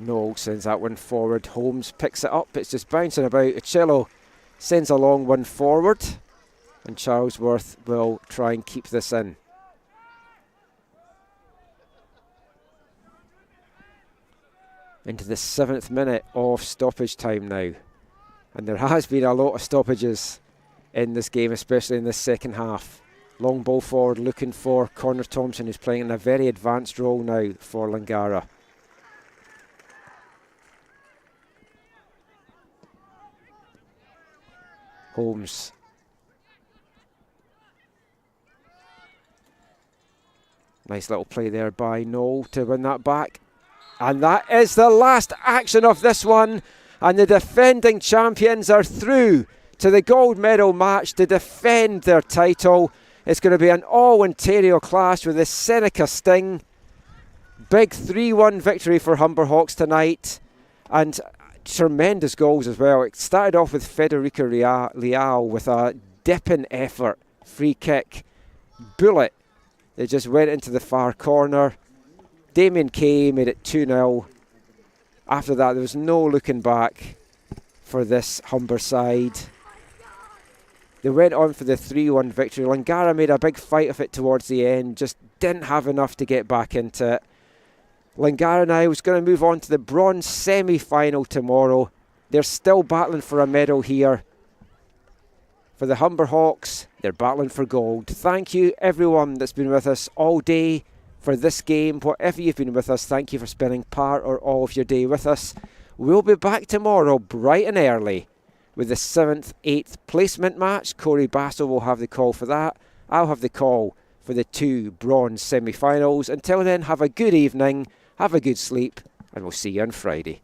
Noel sends that one forward. Holmes picks it up. It's just bouncing about. Uccello sends a long one forward. And Charlesworth will try and keep this in. Into the 7th minute of stoppage time now. And there has been a lot of stoppages in this game, especially in the second half. Long ball forward looking for Connor Thompson, who's playing in a very advanced role now for Langara. Holmes. Nice little play there by Noel to win that back. And that is the last action of this one. And the defending champions are through to the gold medal match to defend their title. It's going to be an all-Ontario clash with the Seneca Sting. Big 3-1 victory for Humber Hawks tonight. And tremendous goals as well. It started off with Federica Leal with a dipping effort. Free kick. Bullet. They just went into the far corner. Damien Kay made it 2-0. After that, there was no looking back for this Humber side. They went on for the 3-1 victory. Langara made a big fight of it towards the end. Just didn't have enough to get back into it. Langara now is going to move on to the bronze semi-final tomorrow. They're still battling for a medal here. For the Humber Hawks, they're battling for gold. Thank you everyone that's been with us all day for this game. Whatever you've been with us, thank you for spending part or all of your day with us. We'll be back tomorrow bright and early with the 7th, 8th placement match. Corey Bassel will have the call for that. I'll have the call for the 2 bronze semi-finals. Until then, have a good evening, have a good sleep, and we'll see you on Friday.